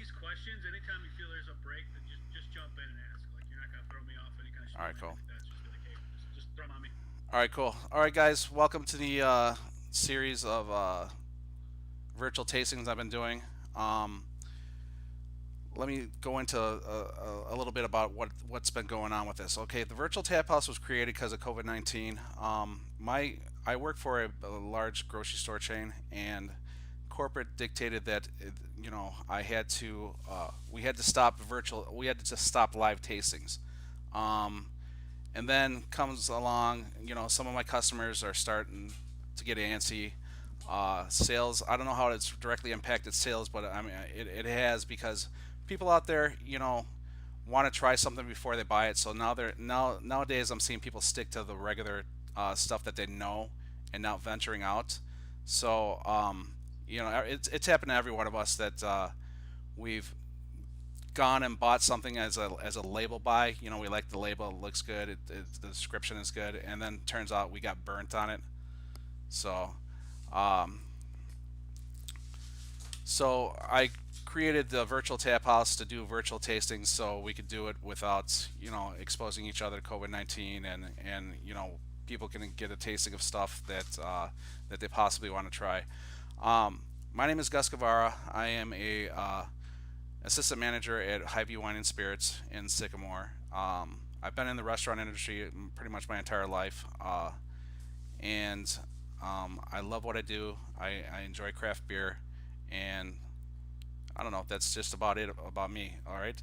these questions, anytime you feel there's a break, then just jump in and ask. Like, you're not gonna throw me off any kind of shit. All right, cool. Like that's just like, hey, just throw 'em on me. All right, cool. All right, guys, welcome to the series of virtual tastings I've been doing. Um, Let me go into a little bit about what's been going on with this. Okay, the virtual tap house was created because of COVID-19. I work for a large grocery store chain, and corporate dictated that I had to we had to stop we had to just stop live tastings. Um, and then comes along, some of my customers are starting to get antsy. Sales, I don't know how it's directly impacted sales, but I mean, it has, because people out there, want to try something before they buy it. So nowadays I'm seeing people stick to the regular stuff that they know and not venturing out. So it's happened to every one of us that we've gone and bought something as a label buy. We like the label, it looks good, the description is good, and then turns out we got burnt on it. So um, so I created the virtual tap house to do virtual tastings, so we could do it without exposing each other to COVID-19, and people can get a tasting of stuff that they possibly want to try. My name is Gus Guevara. I am a assistant manager at Highview Wine and Spirits in Sycamore. I've been in the restaurant industry pretty much my entire life, and I love what I do. I enjoy craft beer, and I don't know. That's just about it about me. All right,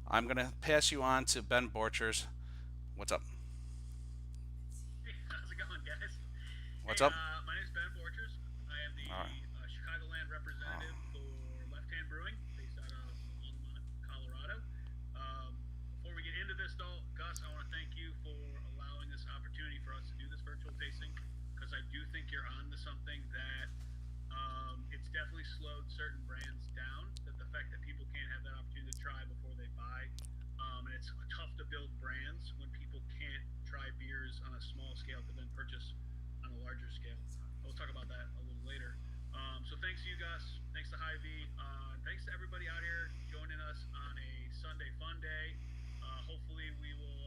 I'm gonna pass you on to Ben Borchers. What's up? Hey, how's it going, guys? What's Hey, up? my name's Ben Borchers. I am the All right. Chicagoland representative for Left Hand Brewing, based out of Longmont, Colorado. Um, Before we get into this, though, Gus, I want to thank you for allowing this opportunity for us to do this virtual tasting, because I do think you're on to something that it's definitely slowed certain brands down. That the fact that people can't have that opportunity to try before they buy, and it's tough to build brands when people can't try beers on a small scale to then purchase on a larger scale. We'll talk about that a little later. So thanks to you, Gus. Thanks to Hy-Vee. Thanks to everybody out here joining us on a Sunday fun day. Hopefully we will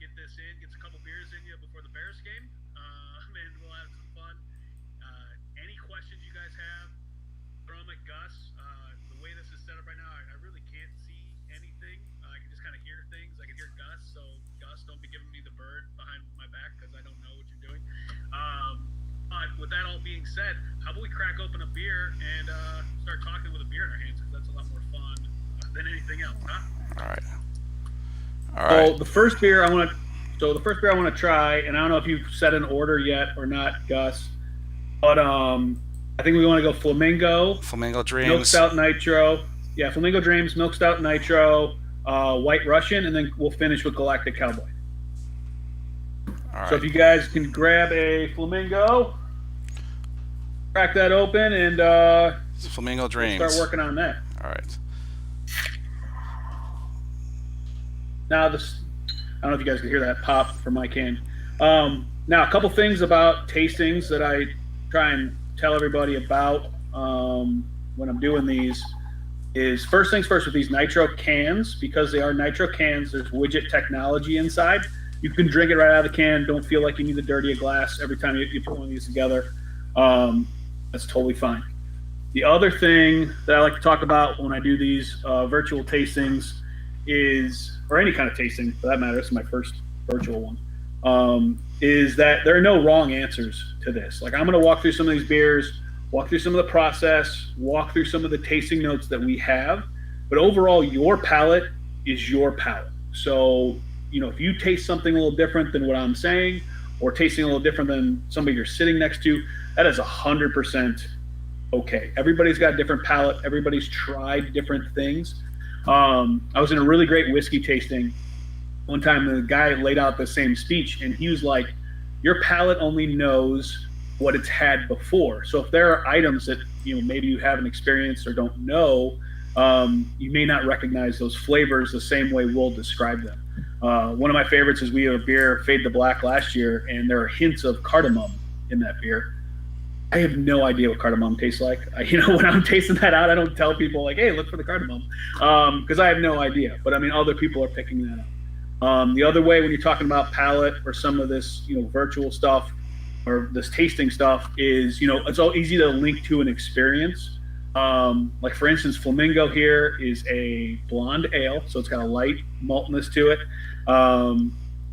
get this in, get a couple beers in you before the Bears game, and we'll have some fun. Any questions you guys have, throw them at Gus. The way this is set up right now, I really can't see anything. I can just kind of hear things. I can hear Gus, so Gus, don't be giving me the bird behind my back, because I don't know what you're doing. But with that all being said, how about we crack open a beer and start talking with a beer in our hands, because that's a lot more fun than anything else, huh? All right. All right. So the first beer I want to try, and I don't know if you've set an order yet or not, Gus, but I think we want to go Flamingo Milk Dreams. Stout Nitro. Yeah, Flamingo Dreams, Milk Stout Nitro, White Russian, and then we'll finish with Galactic Cowboy. All right. So if you guys can grab a Flamingo, crack that open, and Flamingo Dreams. start working on that. All right. Now this, I don't know if you guys can hear that pop from my can. Now a couple things about tastings that I try and tell everybody about when I'm doing these is, first things first, with these nitro cans, because they are nitro cans, there's widget technology inside. You can drink it right out of the can. Don't feel like you need to dirty a glass every time you put one of these together. That's totally fine. The other thing that I like to talk about when I do these virtual tastings is, or any kind of tasting for that matter, this is my first virtual one, is that there are no wrong answers to this. Like, I'm going to walk through some of these beers, walk through some of the process, walk through some of the tasting notes that we have, but overall your palate is your palate. So, if you taste something a little different than what I'm saying, or tasting a little different than somebody you're sitting next to, that is 100% okay. Everybody's got a different palate. Everybody's tried different things. I was in a really great whiskey tasting one time. The guy laid out the same speech, and he was like, your palate only knows what it's had before. So if there are items that maybe you haven't experienced or don't know, you may not recognize those flavors the same way we'll describe them. One of my favorites is, we had a beer, Fade the Black, last year, and there are hints of cardamom in that beer. I have no idea what cardamom tastes like. When I'm tasting that out, I don't tell people like, "Hey, look for the cardamom," because I have no idea. But I mean, other people are picking that up. The other way, when you're talking about palate or some of this, virtual stuff or this tasting stuff, is it's all easy to link to an experience. Like for instance, Flamingo here is a blonde ale, so it's got a light maltiness to it.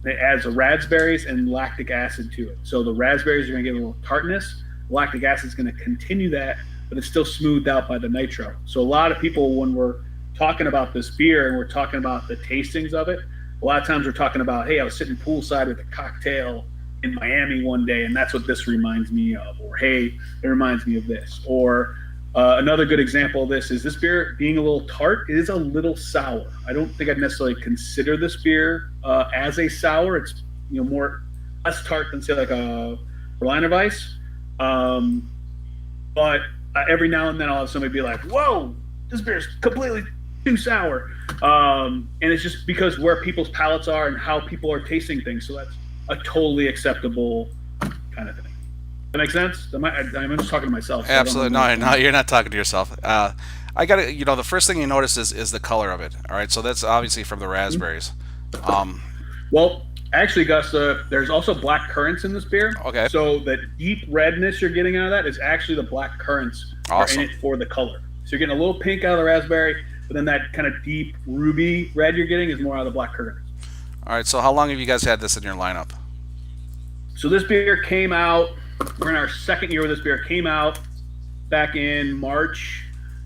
It adds the raspberries and lactic acid to it. So the raspberries are going to give a little tartness. Lactic acid is going to continue that, but it's still smoothed out by the nitro. So a lot of people, when we're talking about this beer and we're talking about the tastings of it, a lot of times we're talking about, hey, I was sitting poolside with a cocktail in Miami one day, and that's what this reminds me of. Or, hey, it reminds me of this. Or another good example of this is this beer being a little tart. It is a little sour. I don't think I'd necessarily consider this beer as a sour. It's more less tart than say like a Berliner Weiss. But every now and then I'll have somebody be like, whoa, this beer is completely too sour. And it's just because where people's palates are and how people are tasting things. So that's a totally acceptable kind of thing. That makes sense? I'm just talking to myself. So absolutely. No, you're not talking to yourself. I got to, the first thing you notice is the color of it. All right. So that's obviously from the raspberries. Well, actually, Gus, there's also black currants in this beer. Okay. So the deep redness you're getting out of that is actually the black currants are in it for the color. So you're getting a little pink out of the raspberry, but then that kind of deep ruby red you're getting is more out of the black currants. All right. So how long have you guys had this in your lineup? So this beer came out, we're in our second year with this beer, came out back in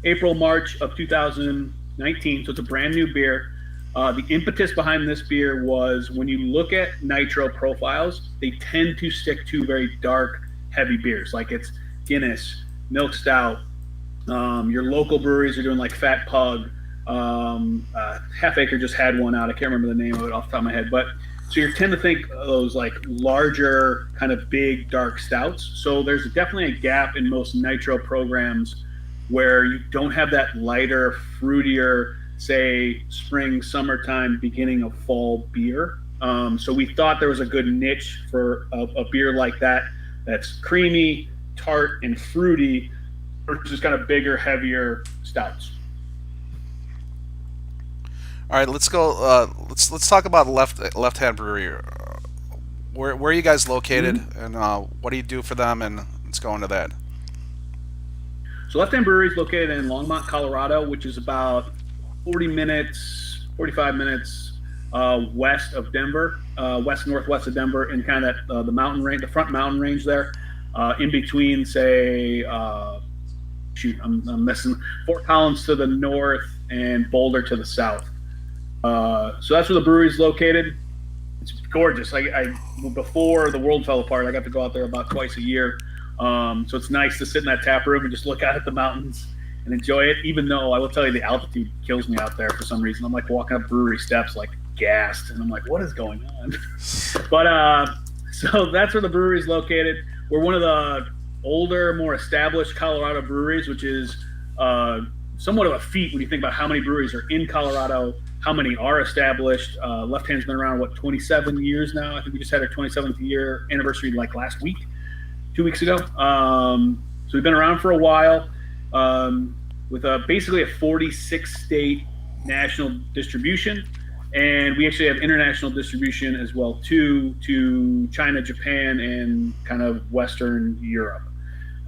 April, March of 2019. So it's a brand new beer. The impetus behind this beer was when you look at nitro profiles, they tend to stick to very dark, heavy beers. Like it's Guinness, Milk Stout. Your local breweries are doing like Fat Pug. Half Acre just had one out. I can't remember the name of it off the top of my head. But so you tend to think of those like larger, kind of big, dark stouts. So there's definitely a gap in most nitro programs where you don't have that lighter, fruitier, say spring, summertime, beginning of fall beer. So we thought there was a good niche for a beer like that that's creamy, tart, and fruity versus kind of bigger, heavier stouts. All right, let's go. Let's talk about Left Hand Brewery. Where are you guys located, and what do you do for them? And let's go into that. So Left Hand Brewery is located in Longmont, Colorado, which is about 45 minutes west of Denver, northwest of Denver, in kind of that the mountain range, the front mountain range there, in between, say, I'm messing, Fort Collins to the north and Boulder to the south. So that's where the brewery is located. It's gorgeous. Before the world fell apart, I got to go out there about twice a year. So it's nice to sit in that tap room and just look out at the mountains and enjoy it, even though I will tell you the altitude kills me out there for some reason. I'm like walking up brewery steps like gassed, and I'm like, what is going on? But so that's where the brewery is located. We're one of the older, more established Colorado breweries, which is somewhat of a feat when you think about how many breweries are in Colorado, how many are established. Left Hand's been around, 27 years now? I think we just had our 27th year anniversary like last week, 2 weeks ago. So we've been around for a while. With basically a 46-state national distribution, and we actually have international distribution as well too, to China, Japan, and kind of Western Europe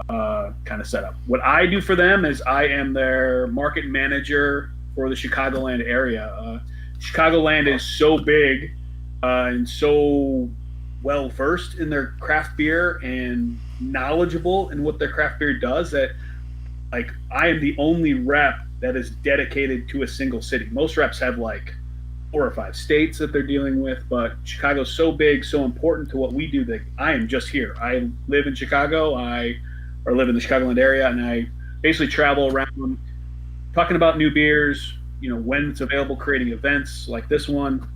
kind of setup. What I do for them is I am their market manager for the Chicagoland area. Chicagoland is so big and so well versed in their craft beer and knowledgeable in what their craft beer does that like I am the only rep that is dedicated to a single city. Most reps have like 4 or 5 states that they're dealing with, but Chicago's so big, so important to what we do that I am just here. I live in Chicago, or live in the Chicagoland area, and I basically travel around talking about new beers, when it's available, creating events like this one,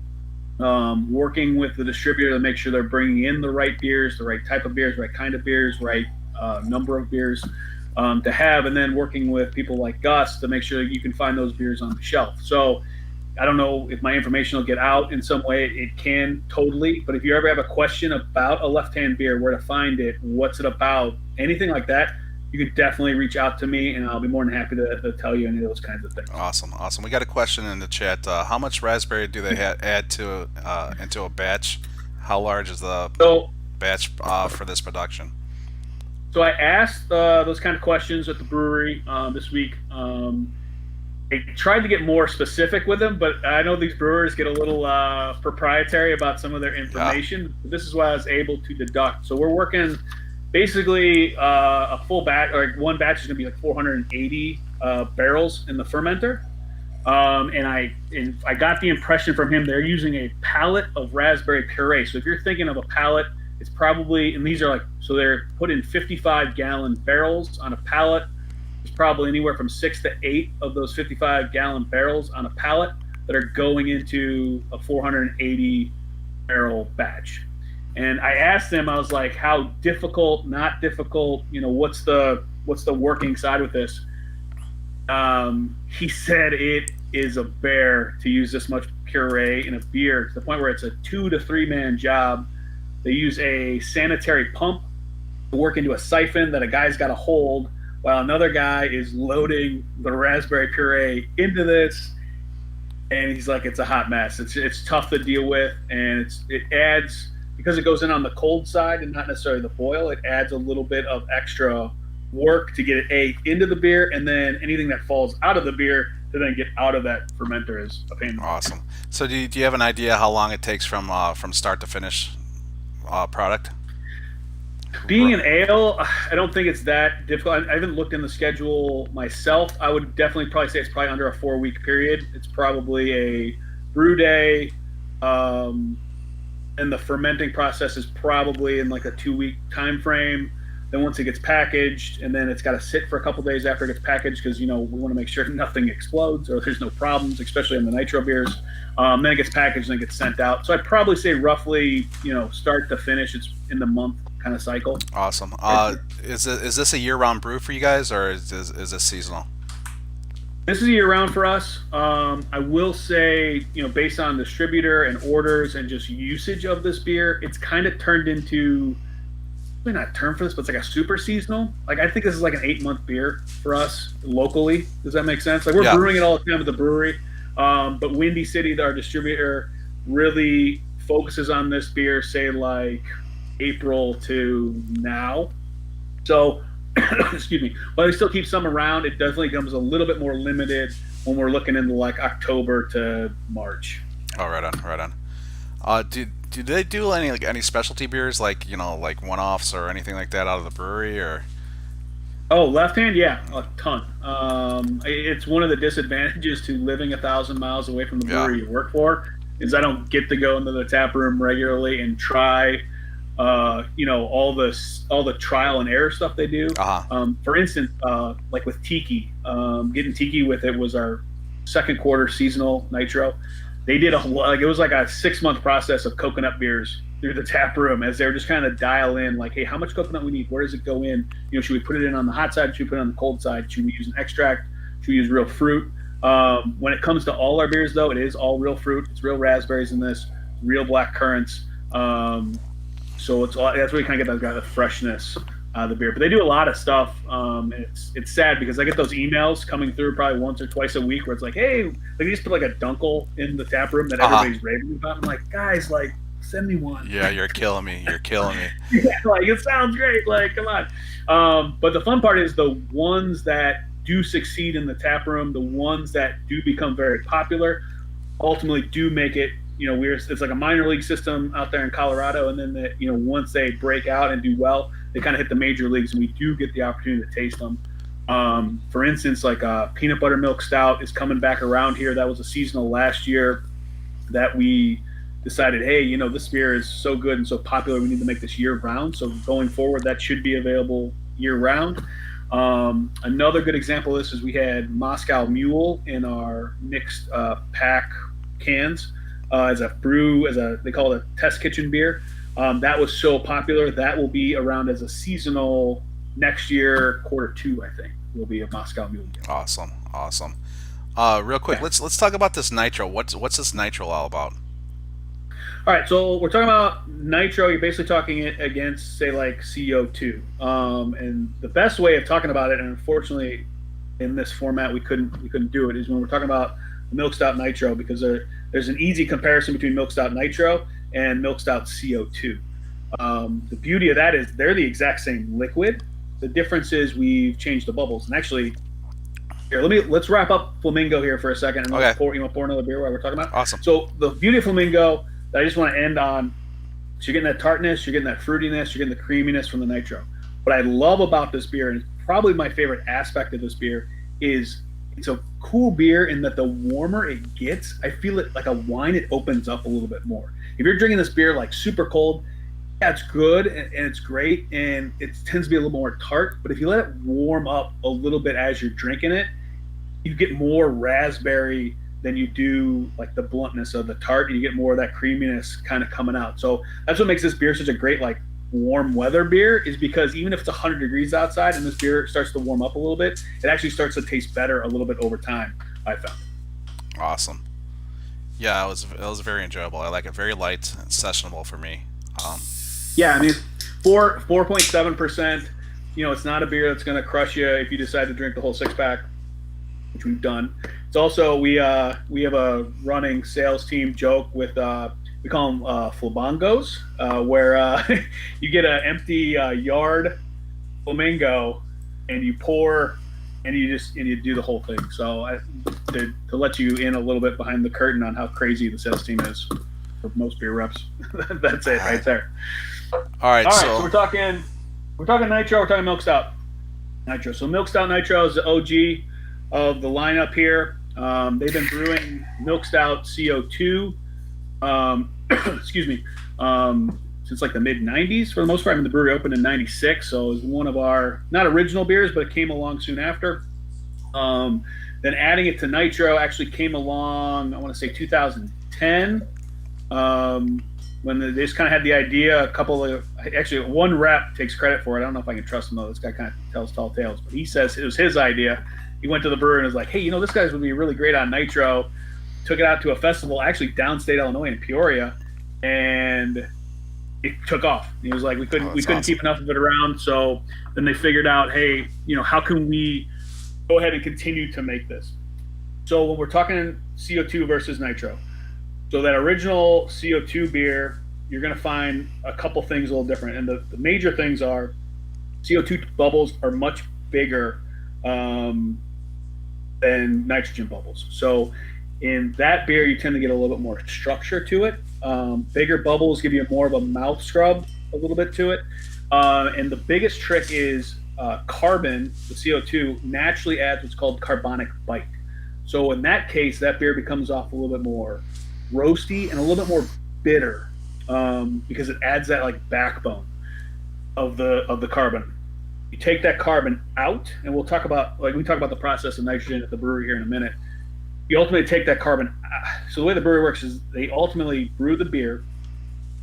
working with the distributor to make sure they're bringing in the right beers, the right type of beers, right kind of beers, right number of beers to have, and then working with people like Gus to make sure that you can find those beers on the shelf. So I don't know if my information will get out in some way. It can totally, but if you ever have a question about a Left Hand beer, where to find it, what's it about, anything like that, you can definitely reach out to me, and I'll be more than happy to tell you any of those kinds of things. Awesome, awesome. We got a question in the chat. How much raspberry do they add to into a batch? How large is the So, batch for this production? so I asked those kind of questions at the brewery this week. I tried to get more specific with them, but I know these brewers get a little proprietary about some of their information. Yeah. This is why I was able to deduct. So we're working basically a full batch, or one batch is going to be like 480 barrels in the fermenter. And I got the impression from him they're using a pallet of raspberry puree. So if you're thinking of a pallet, it's probably, and these are like, so they're put in 55-gallon barrels on a pallet. There's probably anywhere from 6 to 8 of those 55-gallon barrels on a pallet that are going into a 480 barrel batch. And I asked him, I was like, how difficult, not difficult, what's the working side with this? He said it is a bear to use this much puree in a beer, to the point where it's a 2 to 3 man job. They use a sanitary pump to work into a siphon that a guy's got to hold, while another guy is loading the raspberry puree into this. And he's like, it's a hot mess. It's tough to deal with, and it adds, because it goes in on the cold side and not necessarily the boil, it adds a little bit of extra work to get it into the beer, and then anything that falls out of the beer to then get out of that fermenter is a pain. Awesome. So do you have an idea how long it takes from start to finish product? Being an ale, I don't think it's that difficult. I haven't looked in the schedule myself. I would definitely probably say it's probably under a 4-week period. It's probably a brew day, and the fermenting process is probably in like a 2-week time frame. Then once it gets packaged, and then it's got to sit for a couple days after it gets packaged, because we want to make sure nothing explodes or there's no problems, especially in the nitro beers. Then it gets packaged and it gets sent out. So I'd probably say roughly, start to finish, it's in the month kind of cycle. Awesome. Is this a year-round brew for you guys, or is this seasonal? This is a year-round for us. I will say, based on distributor and orders and just usage of this beer, it's kind of turned into, maybe not a term for this, but it's like a super seasonal. Like, I think this is like an 8-month beer for us locally. Does that make sense? Like, we're brewing it all the time at the brewery. But Windy City, our distributor, really focuses on this beer, say like April to now. So, excuse me, but we still keep some around. It definitely becomes a little bit more limited when we're looking into like October to March. Oh, right on. Do they do any specialty beers, like one-offs or anything like that out of the brewery, or? Oh, left hand, yeah, a ton. It's one of the disadvantages to living 1,000 miles away from the brewery you work for, is I don't get to go into the tap room regularly and try, all the trial and error stuff they do. For instance, like with tiki, getting tiki with it was our second quarter seasonal nitro. They did it was like a 6-month process of coconut beers through the tap room, as they were just kind of dial in, like, hey, how much coconut we need? Where does it go in? Should we put it in on the hot side? Should we put it on the cold side? Should we use an extract? Should we use real fruit? When it comes to all our beers, though, it is all real fruit. It's real raspberries in this, real black currants. So that's where you kind of get the freshness out of the beer. But they do a lot of stuff. And it's sad because I get those emails coming through probably once or twice a week where it's like, hey, they just put like a dunkel in the tap room that everybody's raving about. I'm like, guys, like, send me one. Yeah, you're killing me. Yeah, like, it sounds great. Like, come on. But the fun part is the ones that do succeed in the tap room, the ones that do become very popular, ultimately do make it. It's like a minor league system out there in Colorado, and then once they break out and do well, they kind of hit the major leagues, and we do get the opportunity to taste them. For instance, like peanut butter milk stout is coming back around here. That was a seasonal last year that we decided, hey, this beer is so good and so popular, we need to make this year-round. So going forward, that should be available year-round. Another good example of this is we had Moscow Mule in our mixed pack cans as they call it a test kitchen beer. That was so popular, that will be around as a seasonal next year, Q2, I think, will be a Moscow Mule beer. Awesome. Real quick, let's talk about this nitro. What's this nitro all about? All right, so we're talking about nitro. You're basically talking it against, say, like CO2. And the best way of talking about it, and unfortunately, in this format, we couldn't do it, is when we're talking about milk stout nitro, because there's an easy comparison between milk stout nitro and milk stout CO2. The beauty of that is they're the exact same liquid. The difference is we've changed the bubbles. And actually, here, let's wrap up Flamingo here for a second, and Okay. you want to pour another beer while we're talking about? Awesome. So the beauty of Flamingo that I just want to end on, so you're getting that tartness, you're getting that fruitiness, you're getting the creaminess from the nitro. What I love about this beer, and probably my favorite aspect of this beer, is it's a cool beer in that the warmer it gets, I feel it like a wine, it opens up a little bit more. If you're drinking this beer like super cold, yeah, it's good and it's great, and it tends to be a little more tart. But if you let it warm up a little bit as you're drinking it, you get more raspberry than you do like the bluntness of the tart, and you get more of that creaminess kind of coming out. So that's what makes this beer such a great like warm weather beer, is because even if it's 100 degrees outside and this beer starts to warm up a little bit, it actually starts to taste better a little bit over time, I found. Awesome. Yeah, it was very enjoyable. I like it. Very light and sessionable for me. Yeah, I mean, 4.7%. You know, it's not a beer that's going to crush you if you decide to drink the whole 6-pack, which we've done. It's also we have a running sales team joke with we call them flabongos, where you get an empty yard flamingo and you pour and you do the whole thing. So to let you in a little bit behind the curtain on how crazy the sales team is for most beer reps, that's it right there. All right, so we're talking nitro. We're talking milk stout nitro. So milk stout nitro is the OG of the lineup here. They've been brewing milk stout CO2, excuse me, since like the mid 90s for the most part. I mean, the brewery opened in 96, so it was one of our not original beers, but it came along soon after. Then adding it to nitro actually came along, I want to say 2010. When they just kind of had the idea, actually one rep takes credit for it. I don't know if I can trust him though. This guy kind of tells tall tales, but he says it was his idea. He went to the brewery and was like, hey, you know, this guy's would be really great on nitro. Took it out to a festival, actually downstate Illinois in Peoria, and it took off. He was like, we couldn't awesome. keep enough of it around. So then they figured out, hey, you know, how can we go ahead and continue to make this? So when we're talking CO2 versus nitro, so that original CO2 beer, you're going to find a couple things a little different. And the major things are CO2 bubbles are much bigger than nitrogen bubbles. So in that beer, you tend to get a little bit more structure to it. Bigger bubbles give you more of a mouth scrub a little bit to it. And the biggest trick is carbon, the CO2, naturally adds what's called carbonic bite. So in that case, that beer becomes off a little bit more roasty and a little bit more bitter, because it adds that like backbone of the carbon. You take that carbon out, and we talk about the process of nitrogen at the brewery here in a minute. You ultimately take that carbon. So the way the brewery works is they ultimately brew the beer.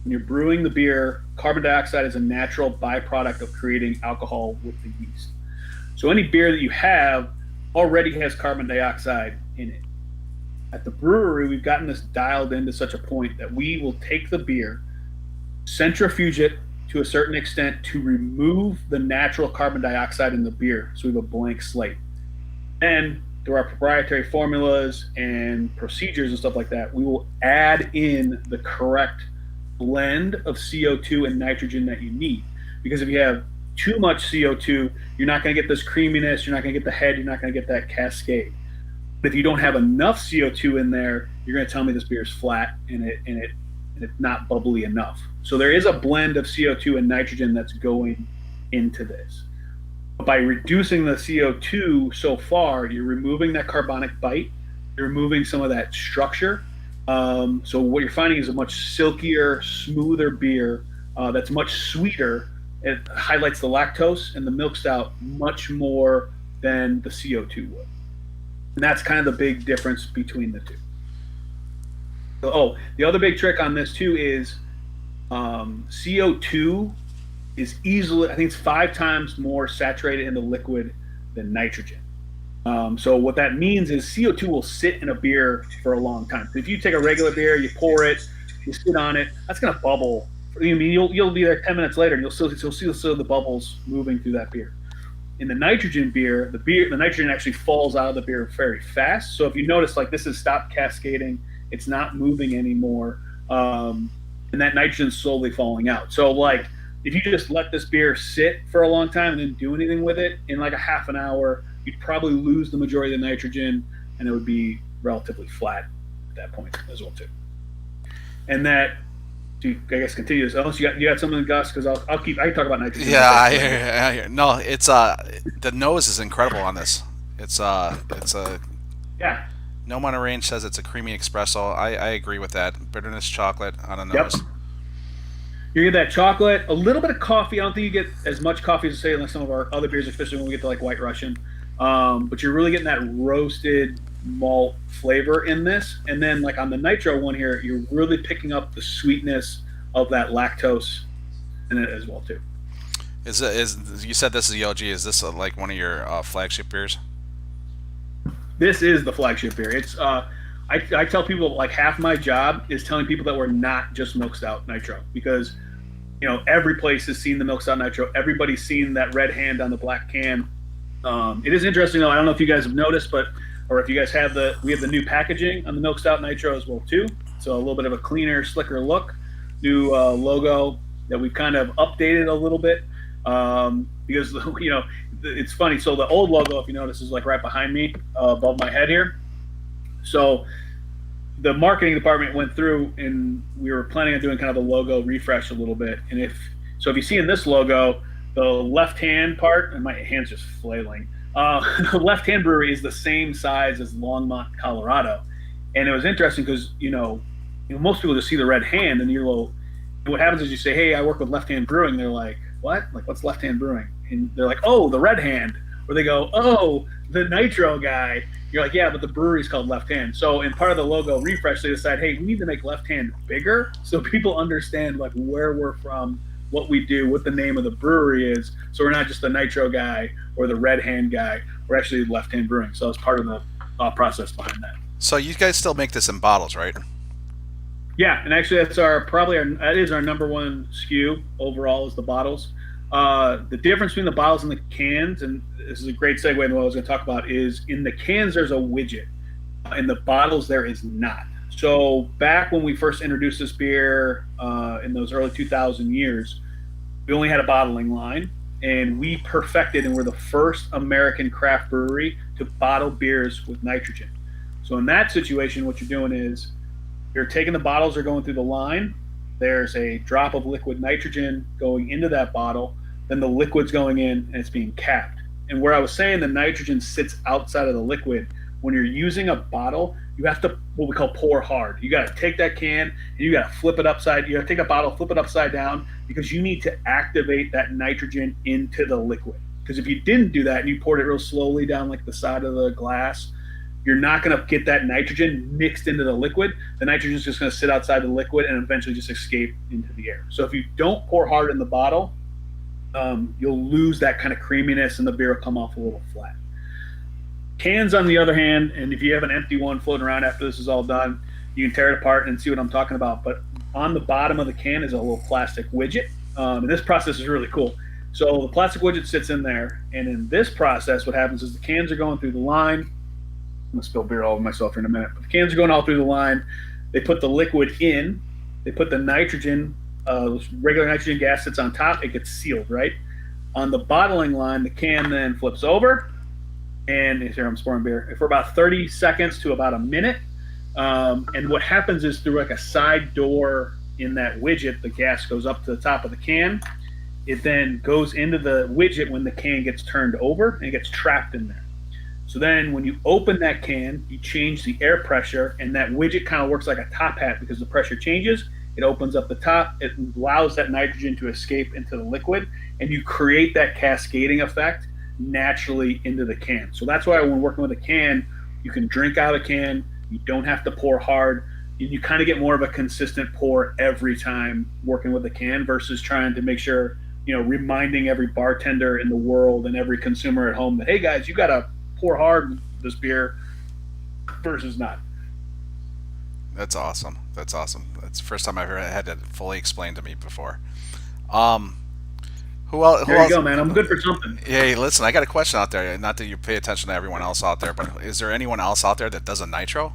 When you're brewing the beer, carbon dioxide is a natural byproduct of creating alcohol with the yeast. So any beer that you have already has carbon dioxide in it. At the brewery, we've gotten this dialed into such a point that we will take the beer, centrifuge it to a certain extent to remove the natural carbon dioxide in the beer, so we have a blank slate. And through our proprietary formulas and procedures and stuff like that, we will add in the correct blend of CO2 and nitrogen that you need. Because if you have too much CO2, you're not going to get this creaminess, you're not going to get the head, you're not going to get that cascade. But if you don't have enough CO2 in there, you're going to tell me this beer is flat and it's not bubbly enough. So there is a blend of CO2 and nitrogen that's going into this. But by reducing the CO2 so far, you're removing that carbonic bite, you're removing some of that structure. So what you're finding is a much silkier, smoother beer that's much sweeter. It highlights the lactose and the milk stout much more than the CO2 would. And that's kind of the big difference between the two. So, the other big trick on this too is CO2 is easily, I think it's 5 times more saturated in the liquid than nitrogen. So what that means is CO2 will sit in a beer for a long time. So if you take a regular beer, you pour it, you sit on it, that's going to bubble. I mean, you'll be there 10 minutes later, and you'll see the bubbles moving through that beer. In the nitrogen beer, the nitrogen actually falls out of the beer very fast. So if you notice, like, this has stopped cascading, it's not moving anymore, and that nitrogen's slowly falling out. So, like, if you just let this beer sit for a long time and didn't do anything with it, in like a half an hour, you'd probably lose the majority of the nitrogen, and it would be relatively flat at that point as well too. And that, I guess, continues. Unless you got something, Gus, because I can talk about nitrogen. Yeah, I hear. No, it's the nose is incredible on this. It's a yeah. No Mountain Range says it's a creamy espresso. I agree with that. Bitterness chocolate on the nose. Yep. You get that chocolate, a little bit of coffee. I don't think you get as much coffee as, say, like some of our other beers, especially when we get to like White Russian. But you're really getting that roasted malt flavor in this. And then, like, on the Nitro one here, you're really picking up the sweetness of that lactose in it as well too. Is you said this is the OG? Is this like one of your flagship beers? This is the flagship beer. It's I tell people, like, half my job is telling people that we're not just Milk Stout Nitro, because, you know, every place has seen the Milk Stout Nitro. Everybody's seen that red hand on the black can. It is interesting, though. I don't know if you guys have noticed, or if you guys have we have the new packaging on the Milk Stout Nitro as well too. So a little bit of a cleaner, slicker look. New logo that we've kind of updated a little bit, because, you know, it's funny. So the old logo, if you notice, is like right behind me, above my head here. So the marketing department went through, and we were planning on doing kind of a logo refresh a little bit. And if you see in this logo, the left-hand part, and my hand's just flailing, the left-hand brewery is the same size as Longmont, Colorado. And it was interesting because, you know, most people just see the red hand, and what happens is you say, hey, I work with Left Hand Brewing. They're like, what? Like, what's Left Hand Brewing? And they're like, oh, the red hand. Or they go, oh, the Nitro guy. You're like, yeah, but the brewery's called Left Hand. So in part of the logo refresh, they decide, hey, we need to make Left Hand bigger so people understand, like, where we're from, what we do, what the name of the brewery is. So we're not just the Nitro guy or the Red Hand guy. We're actually Left Hand Brewing. So it's part of the process behind that. So you guys still make this in bottles, right? Yeah, and actually that is our number one SKU overall, is the bottles. The difference between the bottles and the cans, and this is a great segue into what I was going to talk about, is in the cans there's a widget. In the bottles there is not. So back when we first introduced this beer in those early 2000 years, we only had a bottling line, and we perfected and we're the first American craft brewery to bottle beers with nitrogen. So in that situation, what you're doing is you're taking the bottles, they're going through the line. There's a drop of liquid nitrogen going into that bottle. Then the liquid's going in, and it's being capped. And where I was saying the nitrogen sits outside of the liquid, when you're using a bottle, you have to, what we call, pour hard. You got to take that can, and you got to flip it upside. You got to take a bottle, flip it upside down, because you need to activate that nitrogen into the liquid. Because if you didn't do that and you poured it real slowly down like the side of the glass, you're not going to get that nitrogen mixed into the liquid. The nitrogen is just going to sit outside the liquid and eventually just escape into the air. So if you don't pour hard in the bottle, you'll lose that kind of creaminess, and the beer will come off a little flat. Cans, on the other hand, and if you have an empty one floating around after this is all done, you can tear it apart and see what I'm talking about. But on the bottom of the can is a little plastic widget. And this process is really cool. So the plastic widget sits in there, and in this process, what happens is the cans are going through the line. I'm going to spill beer all over myself here in a minute. But the cans are going all through the line. They put the liquid in. They put the nitrogen, regular nitrogen gas sits on top. It gets sealed, right? On the bottling line, the can then flips over. And here I'm pouring beer for about 30 seconds to about a minute. And what happens is, through like a side door in that widget, the gas goes up to the top of the can. It then goes into the widget when the can gets turned over, and it gets trapped in there. So then when you open that can, you change the air pressure, and that widget kind of works like a top hat because the pressure changes. It opens up the top. It allows that nitrogen to escape into the liquid, and you create that cascading effect naturally into the can. So that's why when working with a can, you can drink out of a can. You don't have to pour hard. You kind of get more of a consistent pour every time working with a can versus trying to make sure, reminding every bartender in the world and every consumer at home that, hey guys, you got to pour hard this beer versus not. That's awesome. That's awesome. That's the first time I've ever had it fully explained to me before. Um, who else? Who There you else? go, man. I'm good for something. Hey, listen, I got a question out there. Not that you pay attention to everyone else out there, but is there anyone else out there that does a nitro?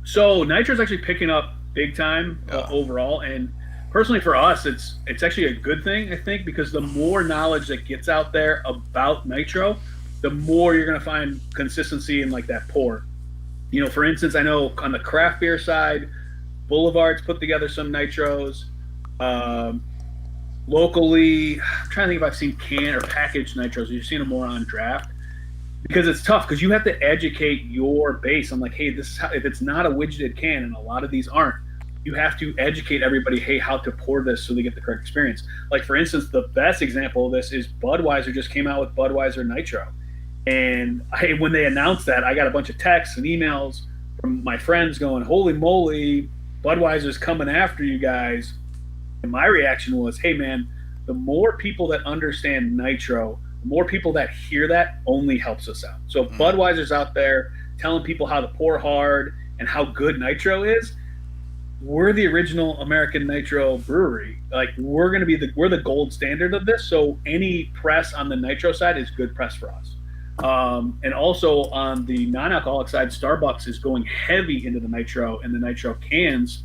So nitro's actually picking up big time Yeah. overall, and personally for us, it's actually a good thing, I think, because the more knowledge that gets out there about nitro, the more you're going to find consistency in like that pour. For instance, I know on the craft beer side, Boulevard's put together some nitros. Um, Locally, I'm trying to think if I've seen can or packaged nitros. You've seen them more on draft because it's tough because you have to educate your base on like, hey, this is how, if it's not a widgeted can, and a lot of these aren't, you have to educate everybody, hey, how to pour this so they get the correct experience. Like for instance, the best example of this is Budweiser just came out with Budweiser Nitro. And when they announced that, I got a bunch of texts and emails from my friends going, holy moly, Budweiser's coming after you guys. And my reaction was, hey, man, the more people that understand nitro, the more people that hear that only helps us out. So Budweiser's out there telling people how to pour hard and how good nitro is. We're the original American nitro brewery. Like we're going to be we're the gold standard of this. So any press on the nitro side is good press for us. And also on the non-alcoholic side, Starbucks is going heavy into the nitro and the nitro cans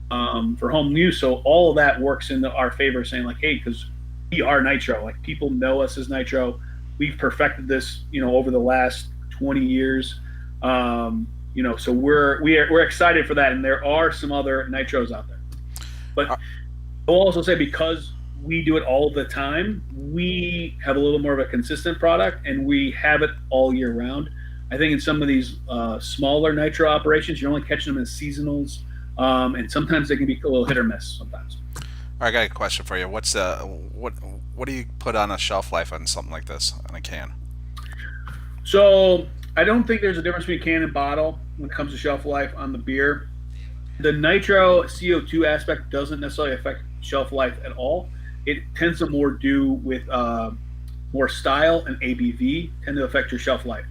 for home use. So all of that works in our favor, saying like, hey, because we are nitro. Like people know us as nitro. We've perfected this, over the last 20 years. So we're excited for that. And there are some other nitros out there. But I'll also say because we do it all the time, we have a little more of a consistent product and we have it all year round. I think in some of these smaller nitro operations, you're only catching them as seasonals, and sometimes they can be a little hit or miss sometimes. All right, I got a question for you. What's what do you put on a shelf life on something like this on a can? So I don't think there's a difference between can and bottle when it comes to shelf life on the beer. The nitro CO2 aspect doesn't necessarily affect shelf life at all. It tends to more do with more style and ABV tend to affect your shelf life.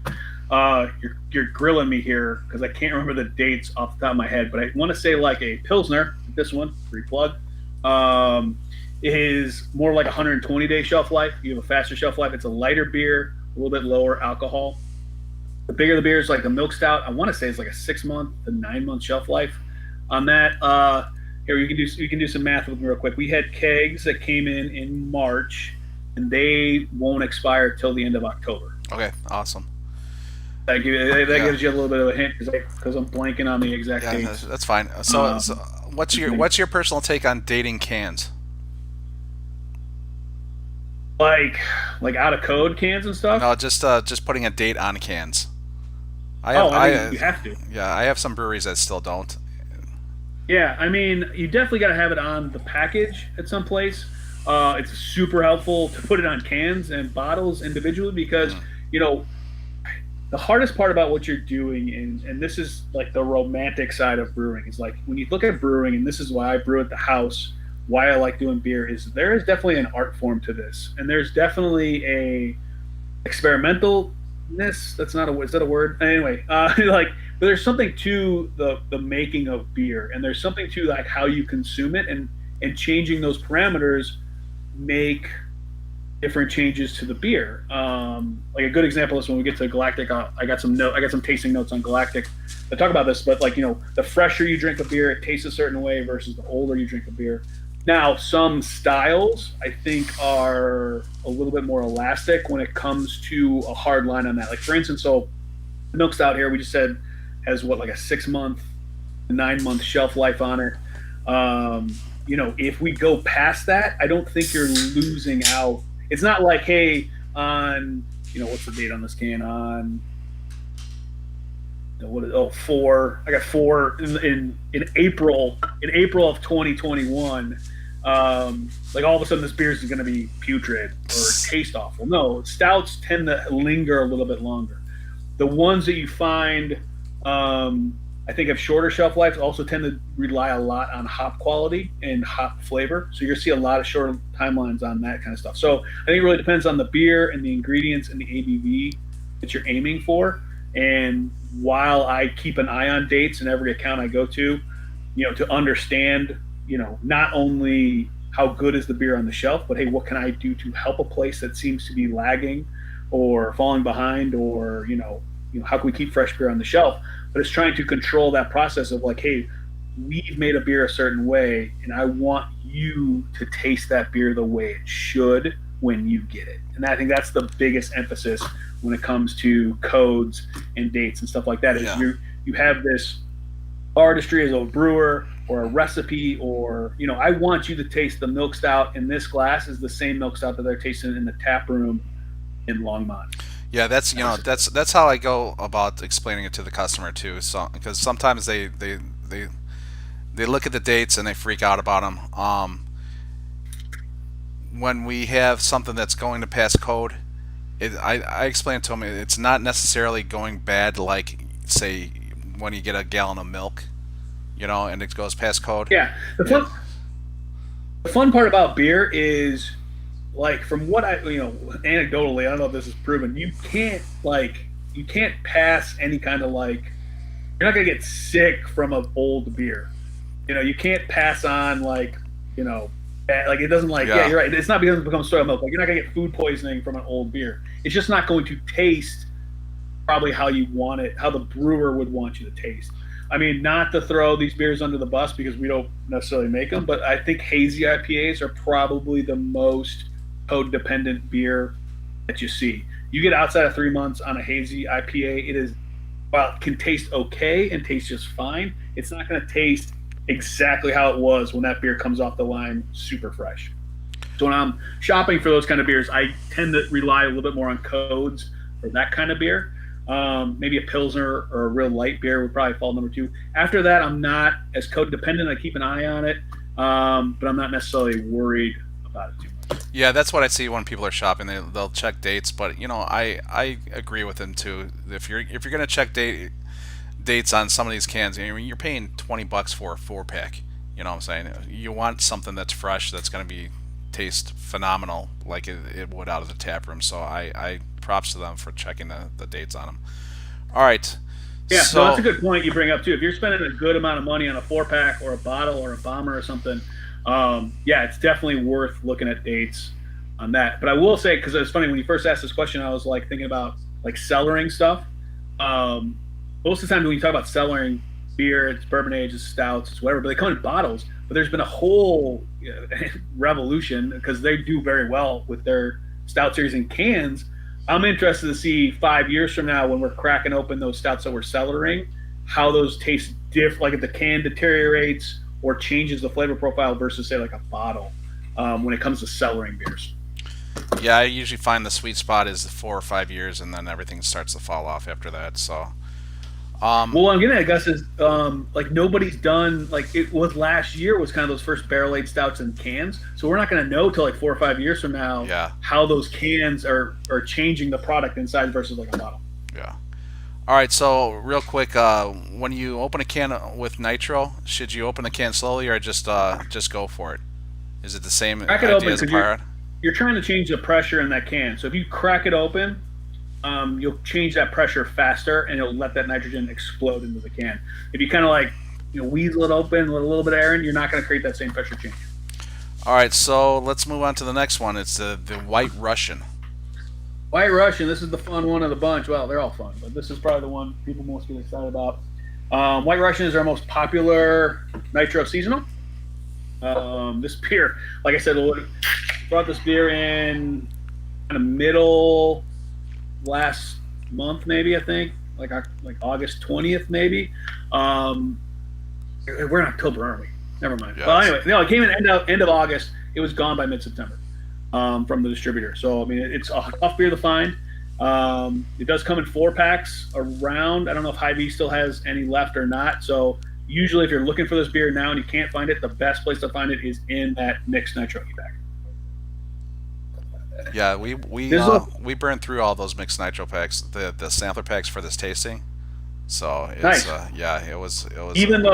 You're grilling me here because I can't remember the dates off the top of my head, but I want to say like a Pilsner, this one, free plug, is more like 120-day shelf life. You have a faster shelf life. It's a lighter beer, a little bit lower alcohol. The bigger the beer is like the milk stout, I want to say it's like a 6-month to 9-month shelf life on that. Here you can do some math with me real quick. We had kegs that came in March, and they won't expire till the end of October. Okay, awesome. That gives you a little bit of a hint because I'm blanking on the exact dates. That's fine. So what's your personal take on dating cans? Like out of code cans and stuff? No, just putting a date on cans. You have to. Yeah, I have some breweries that still don't. Yeah, I mean, you definitely got to have it on the package at some place. It's super helpful to put it on cans and bottles individually because, the hardest part about what you're doing, and this is like the romantic side of brewing, is like when you look at brewing, and this is why I brew at the house, why I like doing beer, is there is definitely an art form to this. And there's definitely a experimentalness. That's not is that a word? Anyway, but there's something to the making of beer, and there's something to like how you consume it, and changing those parameters make different changes to the beer. Like a good example is when we get to Galactic. I got some tasting notes on Galactic that talk about this. But the fresher you drink a beer, it tastes a certain way versus the older you drink a beer. Now, some styles I think are a little bit more elastic when it comes to a hard line on that. Like for instance, so milk stout here we just said has like a 6-month, 9-month shelf life on it. If we go past that, I don't think you're losing out. It's not like, hey, on what's the date on this can? On I got 4 in April of 2021. Like all of a sudden this beer is going to be putrid or taste awful. No, stouts tend to linger a little bit longer. The ones that you find, I think, have shorter shelf lives also tend to rely a lot on hop quality and hop flavor. So you're gonna see a lot of shorter timelines on that kind of stuff. So I think it really depends on the beer and the ingredients and the ABV that you're aiming for. And while I keep an eye on dates in every account I go to, to understand, not only how good is the beer on the shelf, but hey, what can I do to help a place that seems to be lagging or falling behind, or how can we keep fresh beer on the shelf? But it's trying to control that process of like, hey, we've made a beer a certain way, and I want you to taste that beer the way it should when you get it. And I think that's the biggest emphasis when it comes to codes and dates and stuff like that. Is you have this artistry as a brewer or a recipe, or I want you to taste the milk stout in this glass is the same milk stout that they're tasting in the tap room in Longmont. Yeah, that's how I go about explaining it to the customer too. So because sometimes they look at the dates and they freak out about them. When we have something that's going to pass code, I explain to them it's not necessarily going bad like, say, when you get a gallon of milk, and it goes past code. Yeah, the fun part about beer is, like, from what I anecdotally, I don't know if this is proven, you can't pass any kind of, like, you're not gonna get sick from an old beer. You can't pass on, like, like, it doesn't, like, yeah, you're right. It's not because it becomes soy milk. Like, you're not gonna get food poisoning from an old beer. It's just not going to taste probably how you want it, how the brewer would want you to taste. I mean, not to throw these beers under the bus because we don't necessarily make them, but I think hazy IPAs are probably the most code-dependent beer that you see. You get outside of 3 months on a hazy IPA, it is, while it can taste okay and taste just fine, it's not going to taste exactly how it was when that beer comes off the line super fresh. So when I'm shopping for those kind of beers, I tend to rely a little bit more on codes for that kind of beer. Maybe a Pilsner or a real light beer would probably fall number 2. After that, I'm not as code dependent. I keep an eye on it, but I'm not necessarily worried about it too much. Yeah, that's what I see when people are shopping. They'll check dates, but I agree with them too. If you're gonna check dates on some of these cans, you're paying $20 for a 4-pack. You know what I'm saying? You want something that's fresh, that's gonna taste phenomenal, like it would out of the tap room. So I props to them for checking the dates on them. All right. Yeah, so that's a good point you bring up too. If you're spending a good amount of money on a 4-pack or a bottle or a bomber or something, yeah, it's definitely worth looking at dates on that. But I will say, because it's funny, when you first asked this question, I was like thinking about like cellaring stuff. Most of the time when you talk about cellaring beer, it's bourbon aged, it's stouts, it's whatever, but they come in bottles. But there's been a whole revolution because they do very well with their stout series in cans. I'm interested to see 5 years from now when we're cracking open those stouts that we're cellaring, how those taste different, like if the can deteriorates or changes the flavor profile versus, say, like a bottle when it comes to cellaring beers. Yeah, I usually find the sweet spot is 4 or 5 years, and then everything starts to fall off after that. So, well, I'm getting at, Gus, is like nobody's done, like it was last year was kind of those first barrel aged stouts in cans. So we're not going to know till like 4 or 5 years from now how those cans are changing the product inside versus like a bottle. Yeah. All right. So real quick, when you open a can with nitro, should you open the can slowly or just go for it? Is it the same idea as a pirate? You're trying to change the pressure in that can. So if you crack it open, you'll change that pressure faster, and it'll let that nitrogen explode into the can. If you kind of like weasel it open, let a little bit of air in, you're not going to create that same pressure change. All right, so let's move on to the next one. It's the White Russian. White Russian, this is the fun one of the bunch. Well, they're all fun, but this is probably the one people most get excited about. White Russian is our most popular nitro seasonal. This beer, like I said, brought this beer in kind of middle last month, maybe, I think, like August 20th, maybe. We're in October, aren't we? Never mind. Yes. Well, anyway, no, it came in end of August. It was gone by mid-September from the distributor. So, I mean, it's a tough beer to find. It does come in 4-packs around. I don't know if Hy-Vee still has any left or not. So, usually, if you're looking for this beer now and you can't find it, the best place to find it is in that mixed nitro pack. Yeah, we burned through all those mixed nitro packs, the sampler packs for this tasting. So it's nice. Yeah, it was even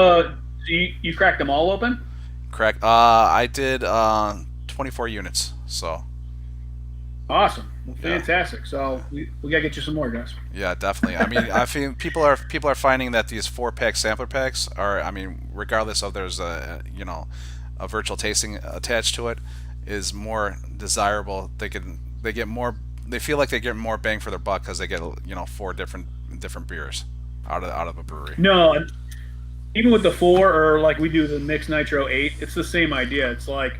you cracked them all open? I did 24 units. So Awesome. Well, fantastic. So we gotta get you some more, guys. Yeah, definitely. I mean, I feel people are finding that these 4-pack sampler packs are. I mean, regardless of there's a virtual tasting attached to it, is more desirable. They get more. They feel like they get more bang for their buck because they get 4 different beers out of a brewery. No, and even with the 4 or like we do the mixed nitro 8, it's the same idea. It's like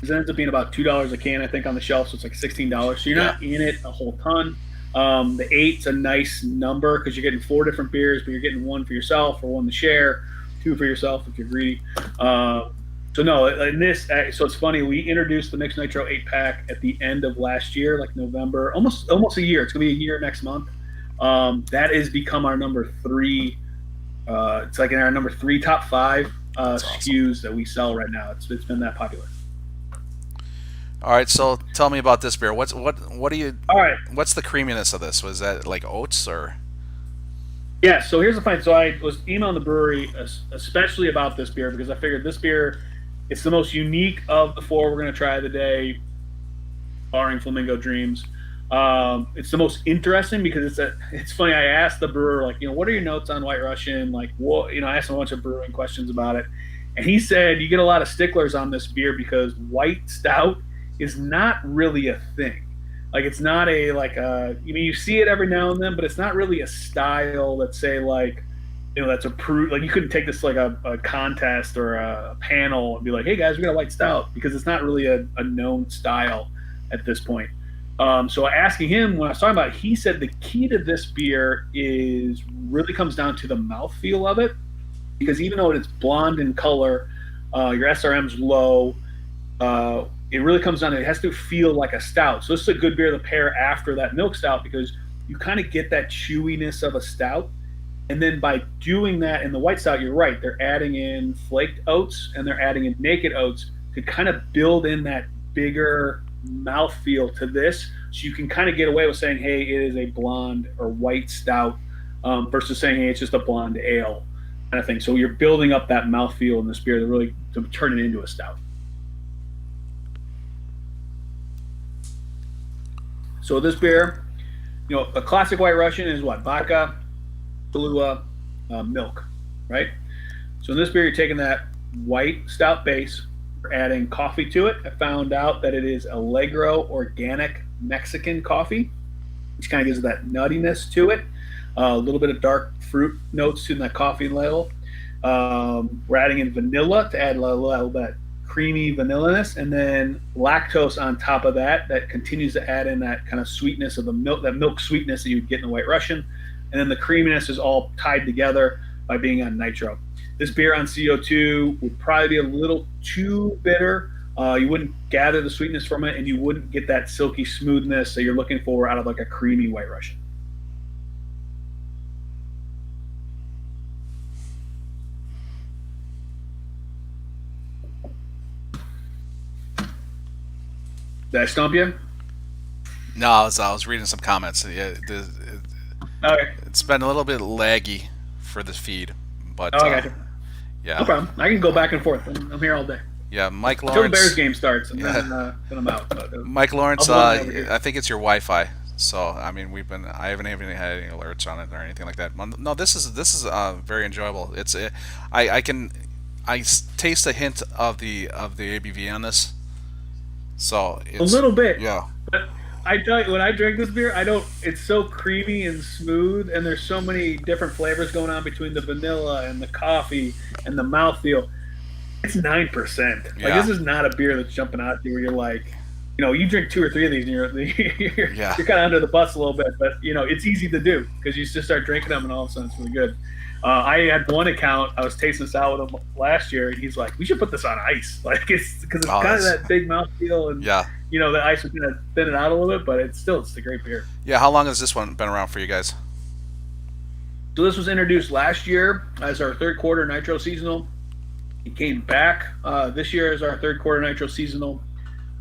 it ends up being about $2 a can, I think, on the shelf, so it's like $16. So you're not in it a whole ton. The 8's a nice number because you're getting 4 different beers, but you're getting 1 for yourself or 1 to share, 2 for yourself if you're greedy. So no, in this, so it's funny. We introduced the Mixed Nitro 8-pack at the end of last year, like November, almost a year. It's gonna be a year next month. That has become our number 3. It's like in our number 3 top 5 SKUs that we sell right now. It's been that popular. All right, so tell me about this beer. What do you? All right. What's the creaminess of this? Was that like oats or? Yeah. So here's the point. So I was emailing the brewery especially about this beer because I figured this beer, it's the most unique of the 4 we're going to try today, barring Flamingo Dreams. It's the most interesting because it's funny. I asked the brewer, like, what are your notes on White Russian? Like, what, I asked him a bunch of brewing questions about it. And he said, you get a lot of sticklers on this beer because white stout is not really a thing. Like, it's not you see it every now and then, but it's not really a style that say like, that's approved. Like, you couldn't take this like a contest or a panel and be like, hey guys, we got a white stout, because it's not really a known style at this point. So asking him, when I was talking about it, he said the key to this beer really comes down to the mouthfeel of it, because even though it's blonde in color, your SRM's low, it really comes down to it has to feel like a stout. So this is a good beer to pair after that milk stout because you kind of get that chewiness of a stout. And then by doing that in the white stout, you're right, they're adding in flaked oats and they're adding in naked oats to kind of build in that bigger mouthfeel to this. So you can kind of get away with saying, hey, it is a blonde or white stout versus saying, hey, it's just a blonde ale kind of thing. So you're building up that mouthfeel in this beer to turn it into a stout. So this beer, a classic White Russian is what? Vodka, Kahlua, milk, right? So in this beer, you're taking that white stout base, you're adding coffee to it. I found out that it is Allegro organic Mexican coffee, which kind of gives it that nuttiness to it. A little bit of dark fruit notes to that coffee level. We're adding in vanilla to add a little bit creamy vanilliness, and then lactose on top of that continues to add in that kind of sweetness of the milk, that milk sweetness that you'd get in the White Russian. And then the creaminess is all tied together by being on nitro. This beer on CO2 would probably be a little too bitter. You wouldn't gather the sweetness from it, and you wouldn't get that silky smoothness that you're looking for out of like a creamy White Russian. Did I stump you? No, I was reading some comments. Yeah, Okay. it's been a little bit laggy for the feed, but Okay. yeah, No problem. I can go back and forth. I'm here all day. yeah. Mike Until the Lawrence, Bears game starts, and then I'm out. But, Mike Lawrence. I'll be over here. I think it's your Wi-Fi. So I mean, I haven't even had any alerts on it or anything like that. No, this is very enjoyable. I taste a hint of the ABV on this. So it's, a little bit. Yeah. But I tell you, when I drink this beer, it's so creamy and smooth, and there's so many different flavors going on between the vanilla and the coffee and the mouthfeel. It's 9%. Like, Yeah. this is not a beer that's jumping out at you where you're like, you drink 2 or 3 of these and you're Yeah. kind of under the bus a little bit, but it's easy to do because you just start drinking them and all of a sudden it's really good. I had one account, I was tasting this out with him last year, and he's like, we should put this on ice. Like, it's because it's kind of that big mouthfeel, and Yeah. the ice would kind of thin it out a little bit, but it's a great beer. Yeah. How long has this one been around for you guys? So this was introduced last year as our third quarter nitro seasonal. It came back this year as our third quarter nitro seasonal.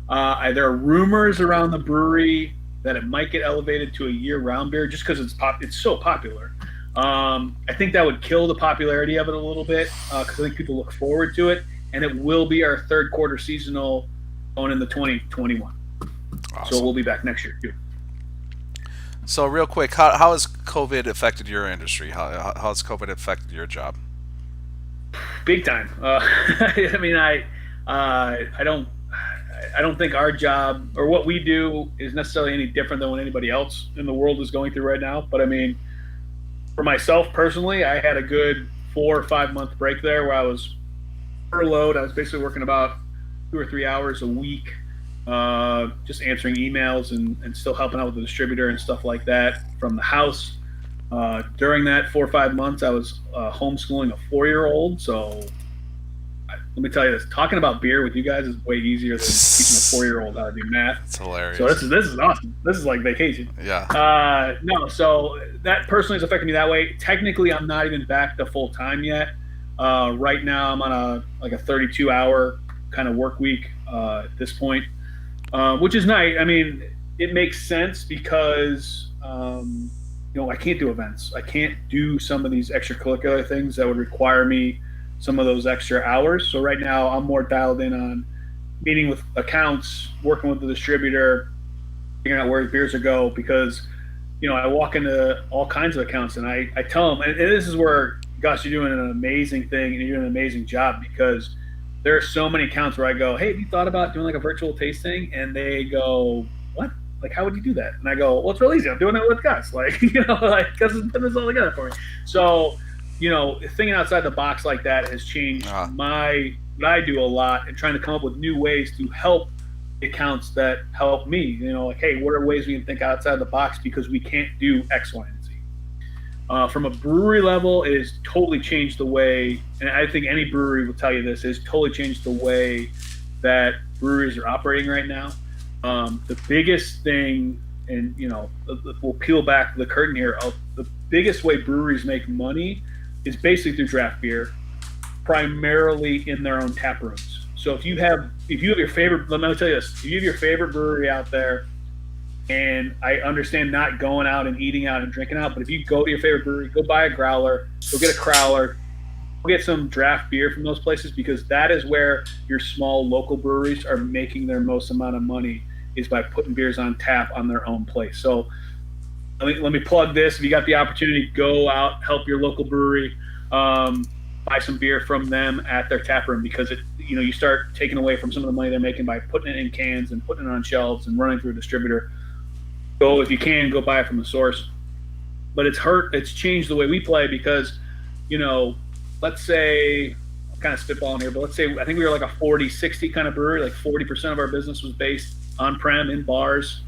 There are rumors around the brewery that it might get elevated to a year-round beer just because it's so popular. I think that would kill the popularity of it a little bit because I think people look forward to it, and it will be our third quarter seasonal going into 2021. Awesome. So we'll be back next year too. So real quick, how has COVID affected your industry? How has COVID affected your job? Big time. I mean, I don't think our job or what we do is necessarily any different than what anybody else in the world is going through right now. But I mean, for myself personally, I had a good 4 or 5 month break there where I was furloughed. I was basically working about 2 or 3 hours a week, just answering emails and still helping out with the distributor and stuff like that from the house. During that 4 or 5 months, I was homeschooling a 4-year-old. So let me tell you this: talking about beer with you guys is way easier than teaching a 4-year-old how to do math. It's hilarious. So this is awesome. This is like vacation. Yeah. No, so that personally has affected me that way. Technically, I'm not even back to full time yet. Right now, I'm on a 32-hour kind of work week at this point, which is nice. I mean, it makes sense because I can't do events. I can't do some of these extracurricular things that would require me some of those extra hours. So right now I'm more dialed in on meeting with accounts, working with the distributor, figuring out where beers are go, because I walk into all kinds of accounts and I tell them, and this is where, gosh, you're doing an amazing thing and you're doing an amazing job, because there are so many accounts where I go, hey, have you thought about doing like a virtual tasting? And they go, what? Like, how would you do that? And I go, well, it's real easy. I'm doing it with Gus. Like, Gus is putting this all together for me. So, thinking outside the box like that has changed what I do a lot, and trying to come up with new ways to help accounts that help me. Like, hey, what are ways we can think outside the box because we can't do X, Y, and Z. From a brewery level, it has totally changed the way, and I think any brewery will tell you this, has totally changed the way that breweries are operating right now. The biggest thing, and we'll peel back the curtain here, the biggest way breweries make money is basically through draft beer, primarily in their own tap rooms. So if you have your favorite, let me tell you this, if you have your favorite brewery out there, and I understand not going out and eating out and drinking out, but if you go to your favorite brewery, go buy a growler, go get a crowler, go get some draft beer from those places, because that is where your small local breweries are making their most amount of money, is by putting beers on tap on their own place. So let me plug this. If you got the opportunity, go out, help your local brewery, buy some beer from them at their tap room, because you start taking away from some of the money they're making by putting it in cans and putting it on shelves and running through a distributor. Go, if you can, go buy it from the source. But it's changed the way we play, because let's say, I'm kind of spitballing here, but let's say I think we were like a 40-60 kind of brewery. Like 40% of our business was based on-prem in bars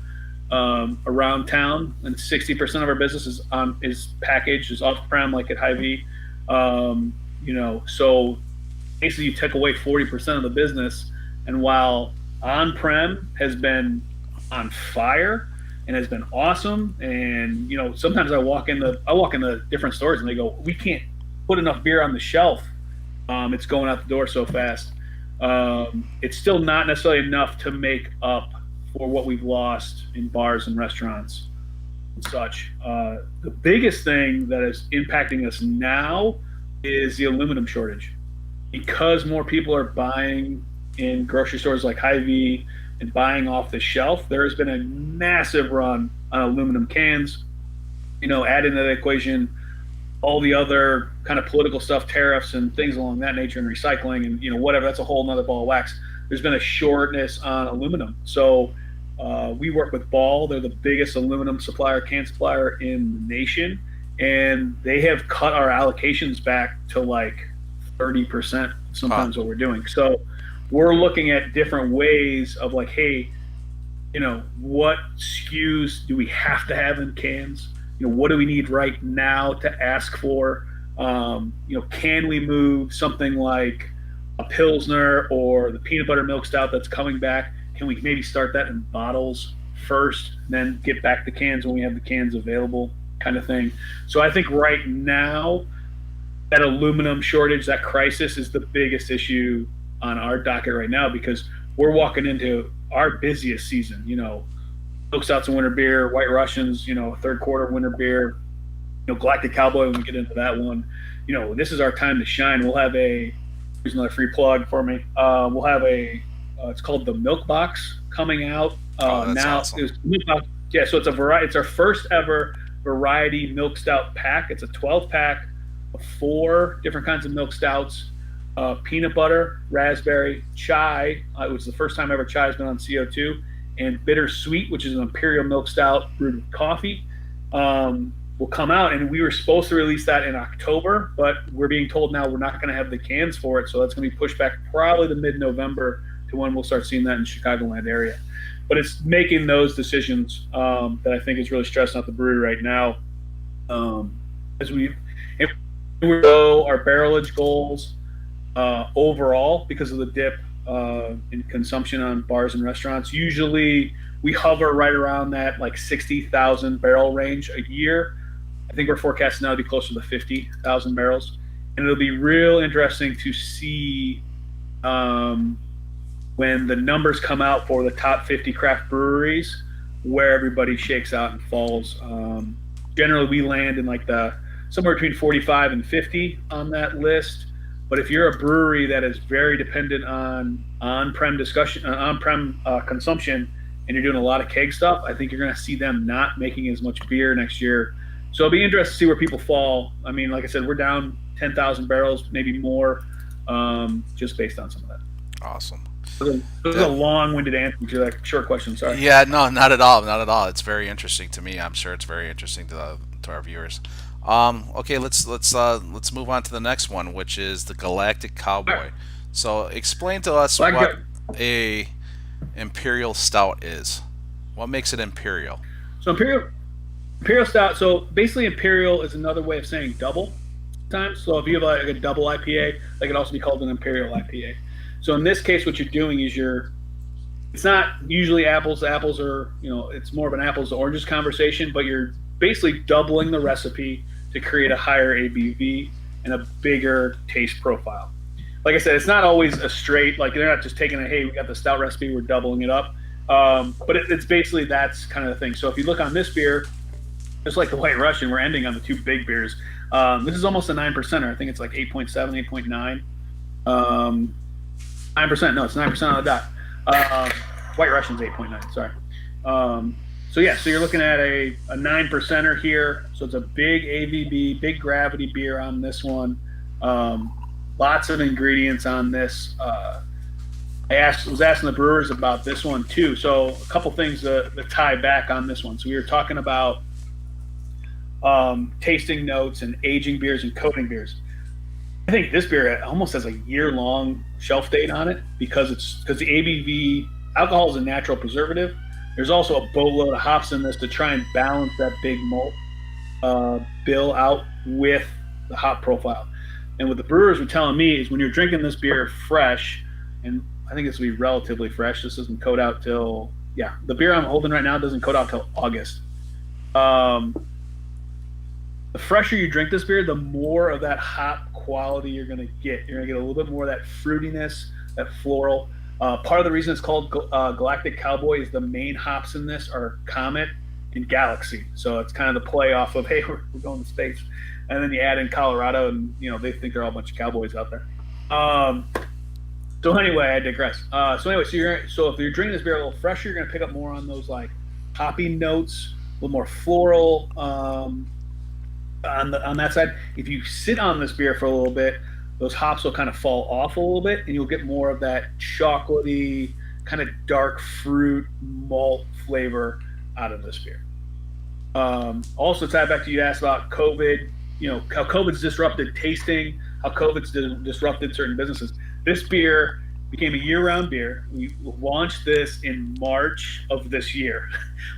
around town, and 60% of our business is packaged, is off-prem, like at Hy-Vee. So basically you took away 40% of the business, and while on-prem has been on fire and has been awesome, and sometimes I walk into different stores and they go, we can't put enough beer on the shelf, it's going out the door so fast. It's still not necessarily enough to make up for what we've lost in bars and restaurants and such. The biggest thing that is impacting us now is the aluminum shortage, because more people are buying in grocery stores like Hy-Vee and buying off the shelf. There has been a massive run on aluminum cans. Add into the equation all the other kind of political stuff, tariffs and things along that nature, and recycling and whatever. That's a whole nother ball of wax. There's been a shortness on aluminum. So we work with Ball. They're the biggest aluminum can supplier in the nation, and they have cut our allocations back to like 30% sometimes what we're doing. So we're looking at different ways of like, hey, what SKUs do we have to have in cans? What do we need right now to ask for? Can we move something like a Pilsner or the peanut butter milk stout that's coming back? Can we maybe start that in bottles first, then get back the cans when we have the cans available, kind of thing? So I think right now that aluminum shortage, that crisis, is the biggest issue on our docket right now, because we're walking into our busiest season. Milk stouts and winter beer, White Russians, third quarter winter beer, Galactic Cowboy when we get into that one. This is our time to shine. We'll have here's another free plug for me. We'll have it's called the Milk Box coming out Oh, that's Now awesome. it was, yeah, so it's a variety. It's our first ever variety milk stout pack. It's a 12 pack of 4 different kinds of milk stouts. Peanut butter, raspberry, chai. It was the first time ever chai has been on CO2, and bittersweet, which is an imperial milk stout brewed with coffee. Will come out, and we were supposed to release that in October, but we're being told now we're not going to have the cans for it, so that's going to be pushed back probably to mid-November to when we'll start seeing that in the Chicagoland area. But it's making those decisions that I think is really stressing out the brewery right now. As we go our barrelage goals overall, because of the dip in consumption on bars and restaurants, usually we hover right around that like 60,000 barrel range a year. I think we're forecasting now to be closer to 50,000 barrels, and it'll be real interesting to see when the numbers come out for the top 50 craft breweries, where everybody shakes out and falls. Generally, we land in like the somewhere between 45 and 50 on that list. But if you're a brewery that is very dependent on on-prem consumption, and you're doing a lot of keg stuff, I think you're going to see them not making as much beer next year. So it'll be interesting to see where people fall. I mean, like I said, we're down 10,000 barrels, maybe more, just based on some of that. Awesome. It was a long-winded answer to that short question. Sorry. Yeah, no, not at all, not at all. It's very interesting to me. I'm sure it's very interesting to our viewers. Okay, let's move on to the next one, which is the Galactic Cowboy. Right. So explain to us what a imperial stout is. What makes it imperial? So imperial stout. So basically, imperial is another way of saying double. Times. So if you have like a double IPA, that could also be called an imperial IPA. So in this case, what you're doing is it's not usually apples to apples, or it's more of an apples to oranges conversation, but you're basically doubling the recipe to create a higher ABV and a bigger taste profile. Like I said, it's not always a straight, like they're not just taking hey, we got the stout recipe, we're doubling it up. But it's basically that's kind of the thing. So if you look on this beer, just like the White Russian, we're ending on the 2 big beers. This is almost a 9%er. I think it's like 8.7, 8.9. 9%. No, it's 9% on the dot. White Russian's 8.9. Sorry. So you're looking at a 9%er here. So it's a big AVB, big gravity beer on this one. Lots of ingredients on this. I was asking the brewers about this one too. So a couple things to tie back on this one. So we were talking about tasting notes and aging beers and coating beers. I think this beer almost has a year-long shelf date on it because the ABV, alcohol is a natural preservative. There's also a boatload of hops in this to try and balance that big malt bill out with the hop profile. And what the brewers were telling me is when you're drinking this beer fresh, and I think this will be relatively fresh. This doesn't coat out till the beer I'm holding right now doesn't coat out till August. The fresher you drink this beer, the more of that hop quality you're going to get. You're going to get a little bit more of that fruitiness, that floral. Part of the reason it's called Galactic Cowboy is the main hops in this are Comet and Galaxy. So it's kind of the play off of, hey, we're going to space. And then you add in Colorado, and they think they're all a bunch of cowboys out there. So anyway, I digress. So if you're drinking this beer a little fresher, you're going to pick up more on those like hoppy notes, a little more floral on that side. If you sit on this beer for a little bit, those hops will kind of fall off a little bit, and you'll get more of that chocolatey, kind of dark fruit malt flavor out of this beer. Also, tie back to you asked about COVID, how COVID's disrupted tasting, how COVID's disrupted certain businesses. This beer became a year-round beer. We launched this in March of this year.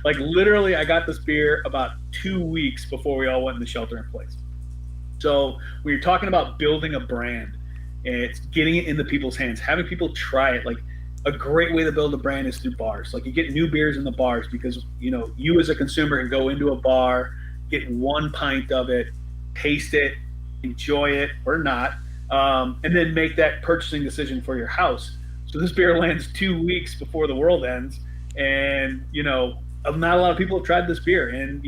Like literally, I got this beer about 2 weeks before we all went into shelter in place. So when you're talking about building a brand, it's getting it into people's hands, having people try it. Like a great way to build a brand is through bars. Like you get new beers in the bars because you as a consumer can go into a bar, get 1 pint of it, taste it, enjoy it or not, and then make that purchasing decision for your house. So this beer lands 2 weeks before the world ends, and not a lot of people have tried this beer, and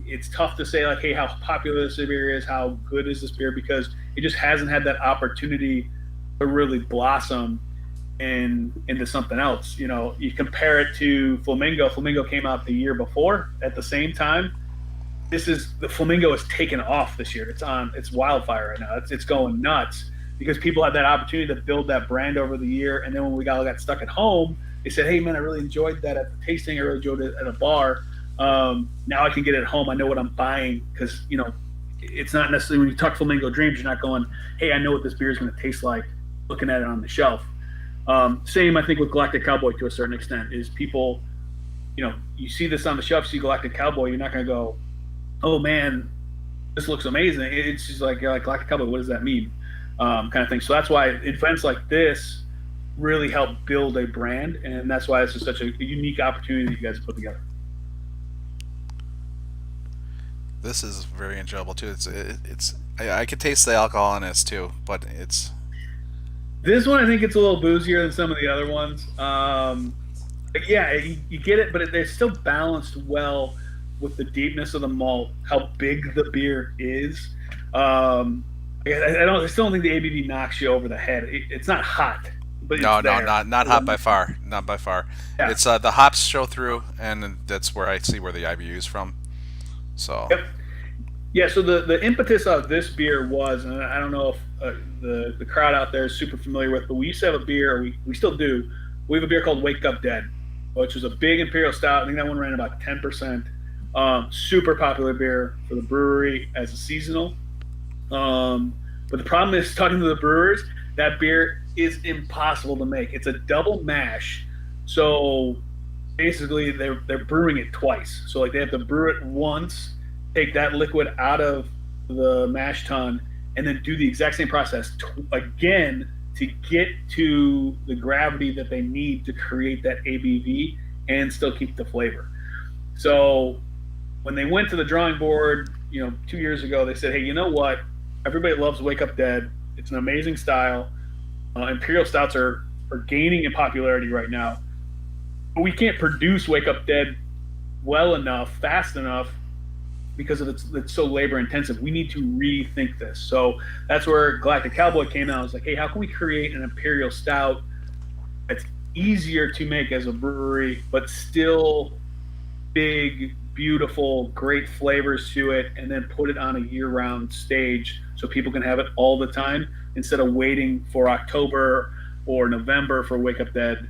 it's tough to say like, hey, how popular this beer is, how good is this beer, because it just hasn't had that opportunity to really blossom. into something else. You know, you compare it to Flamingo. Flamingo came out the year before at the same time. The Flamingo is taken off this year. It's wildfire right now. It's going nuts because people had that opportunity to build that brand over the year. And then when we got stuck at home, they said, "Hey man, I really enjoyed that at the tasting. I really enjoyed it at a bar. Now I can get it at home. I know what I'm buying." Because, you know, it's not necessarily when you talk Flamingo Dreams, you're not going, "Hey, I know what this beer is going to taste like," looking at it on the shelf. Same, I think, with Galactic Cowboy to a certain extent. Is people, you know, you see this on the shelf, see Galactic Cowboy, you're not going to go, "Oh man, this looks amazing." It's just like, you're like, Galactic Cowboy, what does that mean? Kind of thing. So that's why events like this really help build a brand, and that's why this is such a unique opportunity that you guys put together. This is very enjoyable too. I could taste the alcohol in this too, but it's This one, I think it's a little boozier than some of the other ones. But yeah, you get it, but they're still balanced well with the deepness of the malt, how big the beer is. I still don't think the ABV knocks you over the head. It's not hot, but no, it's there. not hot by far, not by far. Yeah. It's the hops show through, and that's where I see where the IBU is from. So. Yep. Yeah, so the impetus of this beer was, and I don't know if the crowd out there is super familiar with, but we used to have a beer, or we still do. We have a beer called Wake Up Dead, which was a big imperial stout. I think that one ran about 10%. Super popular beer for the brewery as a seasonal. But the problem is, talking to the brewers, that beer is impossible to make. It's a double mash, so basically they're brewing it twice. So like they have to brew it once, take that liquid out of the mash tun, and then do the exact same process again to get to the gravity that they need to create that ABV and still keep the flavor. So when they went to the drawing board, 2 years ago, they said, "Hey, you know what? Everybody loves Wake Up Dead. It's an amazing style. Imperial stouts are gaining in popularity right now. But we can't produce Wake Up Dead well enough, fast enough, because of it's so labor intensive. We need to rethink this." So that's where Galactic Cowboy came out. I was like, "Hey, how can we create an imperial stout that's easier to make as a brewery, but still big, beautiful, great flavors to it, and then put it on a year-round stage so people can have it all the time instead of waiting for October or November for Wake Up Dead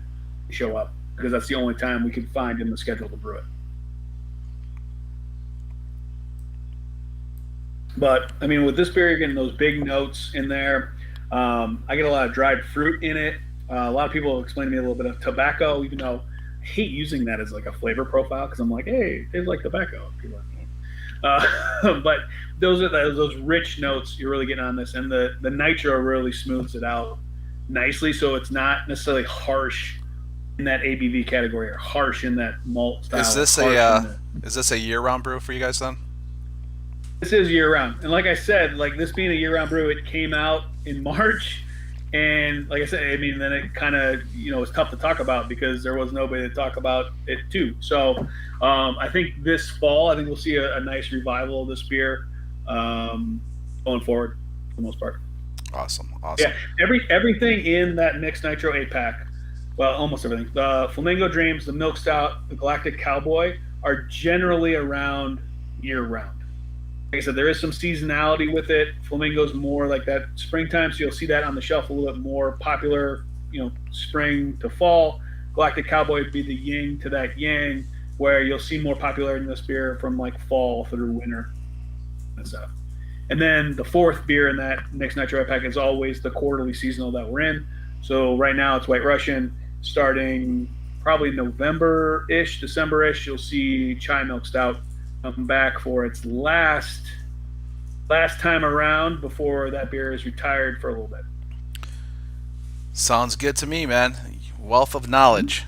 to show up, because that's the only time we can find in the schedule to brew it." But I mean, with this beer, you're getting those big notes in there. I get a lot of dried fruit in it. A lot of people explain to me a little bit of tobacco, even though I hate using that as like a flavor profile, because I'm like, "Hey, it tastes like tobacco." People are like, but those are those rich notes you're really getting on this, and the nitro really smooths it out nicely, so it's not necessarily harsh in that ABV category or harsh in that malt style. Is this a year-round brew for you guys then? This is year-round, and like I said, like this being a year-round brew, it came out in March, and like I said, I mean, then it kind of was tough to talk about because there was nobody to talk about it too. So I think this fall, I think we'll see a nice revival of this beer going forward for the most part. Awesome. Yeah, everything in that mixed nitro 8-pack, well, almost everything. The Flamingo Dreams, the Milk Stout, the Galactic Cowboy are generally around year-round. Like I said, there is some seasonality with it. Flamingo's more like that springtime, so you'll see that on the shelf a little bit more popular, spring to fall. Galactic Cowboy would be the yin to that yang, where you'll see more popularity in this beer from like fall through winter and stuff. And then the fourth beer in that mixed nitro pack is always the quarterly seasonal that we're in. So right now it's White Russian. Starting probably November-ish, December-ish, you'll see Chai Milk Stout come back for its last time around before that beer is retired for a little bit. Sounds good to me, man. Wealth of knowledge.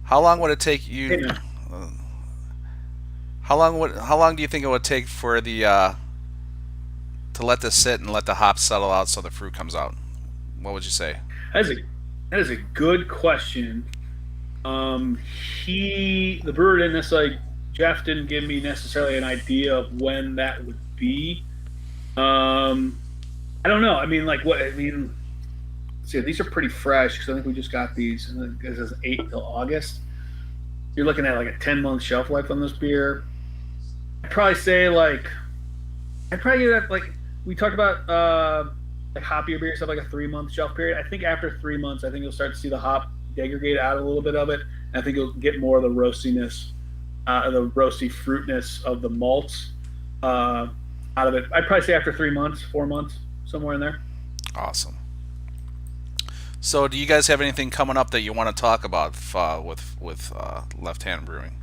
How long would it take you? Hey, how long do you think it would take for the to let this sit and let the hops settle out so the fruit comes out? What would you say? That is a good question. The brewer didn't necessarily. Jeff didn't give me necessarily an idea of when that would be. I don't know. I mean, see, these are pretty fresh because I think we just got these. And this is 8 till August. You're looking at like a 10-month shelf life on this beer. I'd probably say I'd probably give that like we talked about like hoppier beer stuff like a 3-month shelf period. I think after 3 months, I think you'll start to see the hop degrade out a little bit of it. And I think you'll get more of the roastiness, the roasty fruitness of the malts out of it. I'd probably say after 3 months, 4 months, somewhere in there. Awesome. So, do you guys have anything coming up that you want to talk about with Left Hand Brewing?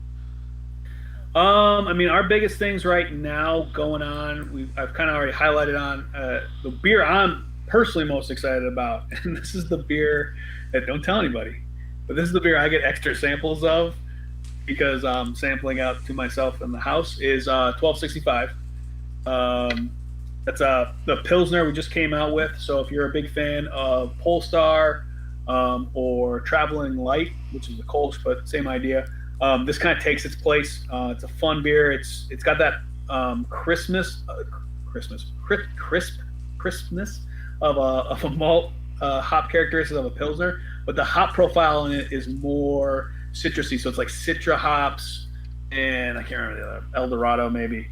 I mean, our biggest things right now going on, I've kind of already highlighted on the beer I'm personally most excited about, and this is the beer that don't tell anybody, but this is the beer I get extra samples of because I'm sampling out to myself in the house. Is 1265. That's the Pilsner we just came out with. So if you're a big fan of Polestar or Traveling Light, which is the Kolsch, but same idea. This kind of takes its place. It's a fun beer. It's got that crispness of a malt hop characteristic of a Pilsner, but the hop profile in it is more citrusy. So it's like Citra hops, and I can't remember the other, El Dorado maybe.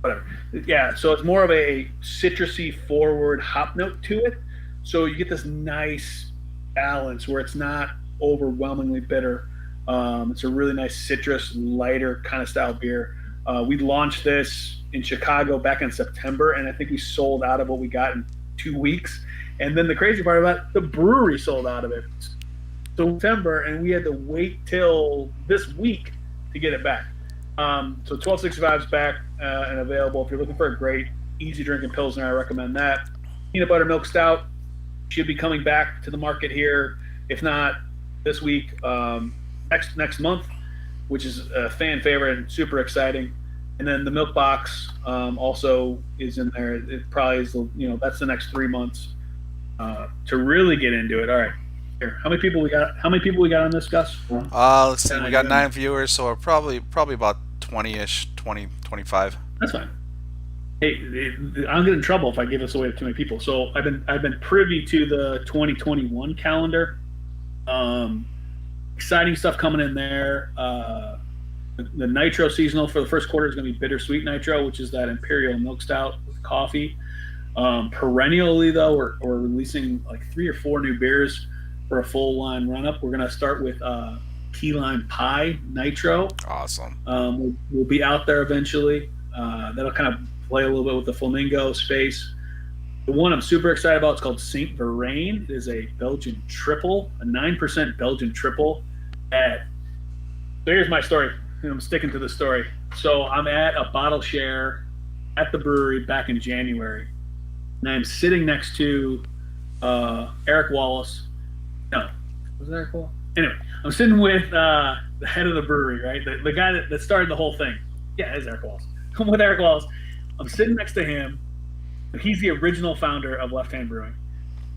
Whatever. Yeah, so it's more of a citrusy forward hop note to it. So you get this nice balance where it's not overwhelmingly bitter. It's a really nice citrus, lighter kind of style beer. We launched this in Chicago back in September, and I think we sold out of what we got in 2 weeks. And then the crazy part about it, the brewery sold out of it September, and we had to wait till this week to get it back. So 1265 is back and available. If you're looking for a great, easy drinking Pilsner, I recommend that. Peanut Butter Milk Stout should be coming back to the market here, if not this week, next month, which is a fan favorite and super exciting. And then the Milk Box also is in there. It probably is, that's the next 3 months to really get into it. All right. Here, how many people we got on this, Gus? Let's see. We got 9 viewers, so we're probably about 20-ish, 20, 25. That's fine. Hey, I'll get in trouble if I give this away to too many people. So I've been privy to the 2021 calendar. Exciting stuff coming in there. The Nitro seasonal for the first quarter is going to be Bittersweet Nitro, which is that Imperial Milk Stout with coffee. Perennially, though, we're releasing like 3 or 4 new beers for a full line run up. We're going to start with Key Lime Pie Nitro. Awesome. We'll be out there eventually. That'll kind of play a little bit with the Flamingo space. The one I'm super excited about is called Saint Verrain. It is a Belgian triple, a 9% Belgian triple. So here's my story. I'm sticking to the story. So I'm at a bottle share at the brewery back in January, and I'm sitting next to Eric Wallace. No, was it Eric Wallace? Anyway, I'm sitting with the head of the brewery, right? The guy that started the whole thing. Yeah, it's Eric Wallace. I'm with Eric Wallace. I'm sitting next to him. He's the original founder of Left Hand Brewing.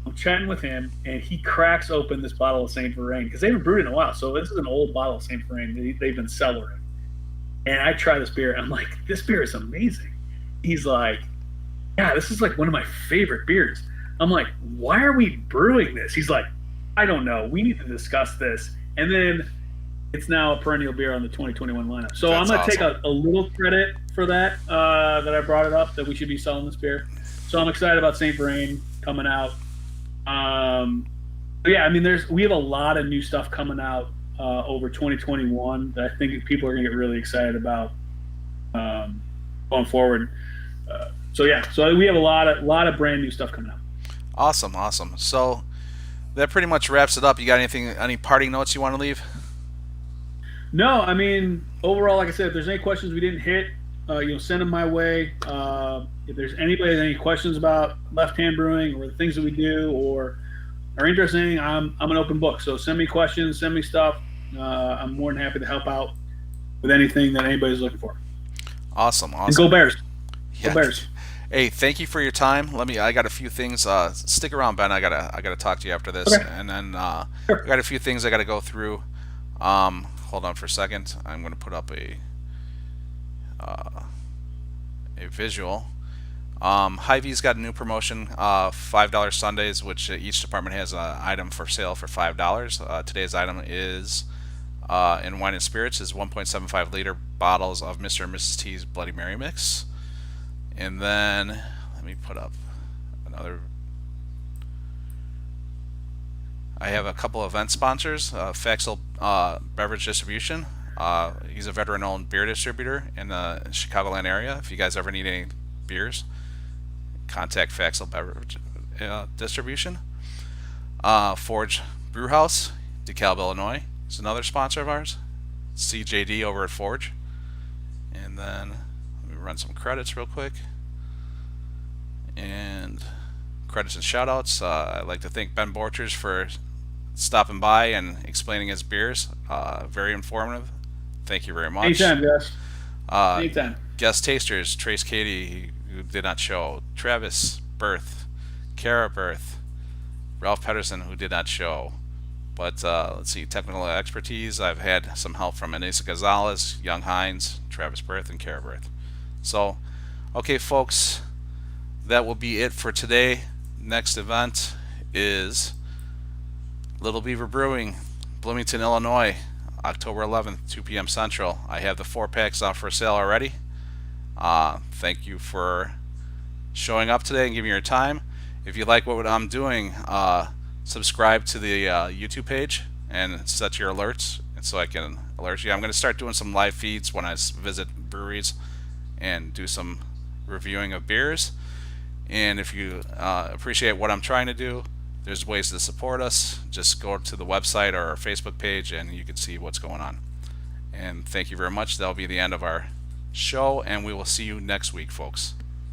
I'm chatting with him, and he cracks open this bottle of Saint Verrain because they haven't brewed in a while. So this is an old bottle of Saint Verrain they've been cellaring. And I try this beer. I'm like, this beer is amazing. He's like, yeah, this is like one of my favorite beers. I'm like, why are we brewing this? He's like, I don't know. We need to discuss this. And then it's now a perennial beer on the 2021 lineup. So I'm going to take a little credit for that I brought it up, that we should be selling this beer. So I'm excited about Saint Verrain coming out. Yeah, I mean, we have a lot of new stuff coming out over 2021 that I think people are going to get really excited about going forward. So we have a lot of brand new stuff coming out. Awesome. So that pretty much wraps it up. You got any parting notes you want to leave? No, I mean, overall, like I said, if there's any questions we didn't hit, send them my way. If there's anybody with any questions about Left Hand Brewing or the things that we do or are interested, I'm an open book. So send me questions, send me stuff. I'm more than happy to help out with anything that anybody's looking for. Awesome. And go Bears. Yeah. Go Bears. Hey, thank you for your time. I got a few things. Stick around, Ben. I gotta talk to you after this, okay. And then Sure. I got a few things I gotta go through. Hold on for a second. I'm gonna put up a visual. Hy-Vee's got a new promotion, $5 Sundays, which each department has an item for sale for $5. Today's item is in wine and spirits is 1.75 liter bottles of Mr. and Mrs. T's Bloody Mary mix. And then let me put up another. I have a couple of event sponsors. Faxel Beverage Distribution. He's a veteran-owned beer distributor in the Chicagoland area. If you guys ever need any beers, contact Faxel Beverage Distribution. Forge Brewhouse, DeKalb, Illinois, is another sponsor of ours. CJD over at Forge. And then let me run some credits real quick. And credits and shoutouts. I'd like to thank Ben Borchers for stopping by and explaining his beers. Very informative. Thank you very much. Anytime, guys. Anytime. Guest tasters: Trace Katie, who did not show; Travis Berth, Kara Berth, Ralph Pedersen, who did not show. But let's see, technical expertise. I've had some help from Anissa Gonzalez, Young Hines, Travis Berth, and Kara Berth. So, okay, folks, that will be it for today. Next event is Little Beaver Brewing, Bloomington, Illinois, October 11th, 2 p.m. Central. I have the 4-packs out for sale already. Thank you for showing up today and giving me your time. If you like what I'm doing, subscribe to the YouTube page and set your alerts, and so I can alert you. I'm going to start doing some live feeds when I visit breweries and do some reviewing of beers. And if you appreciate what I'm trying to do, there's ways to support us. Just go to the website or our Facebook page and you can see what's going on. And thank you very much. That'll be the end of our show, and we will see you next week, folks.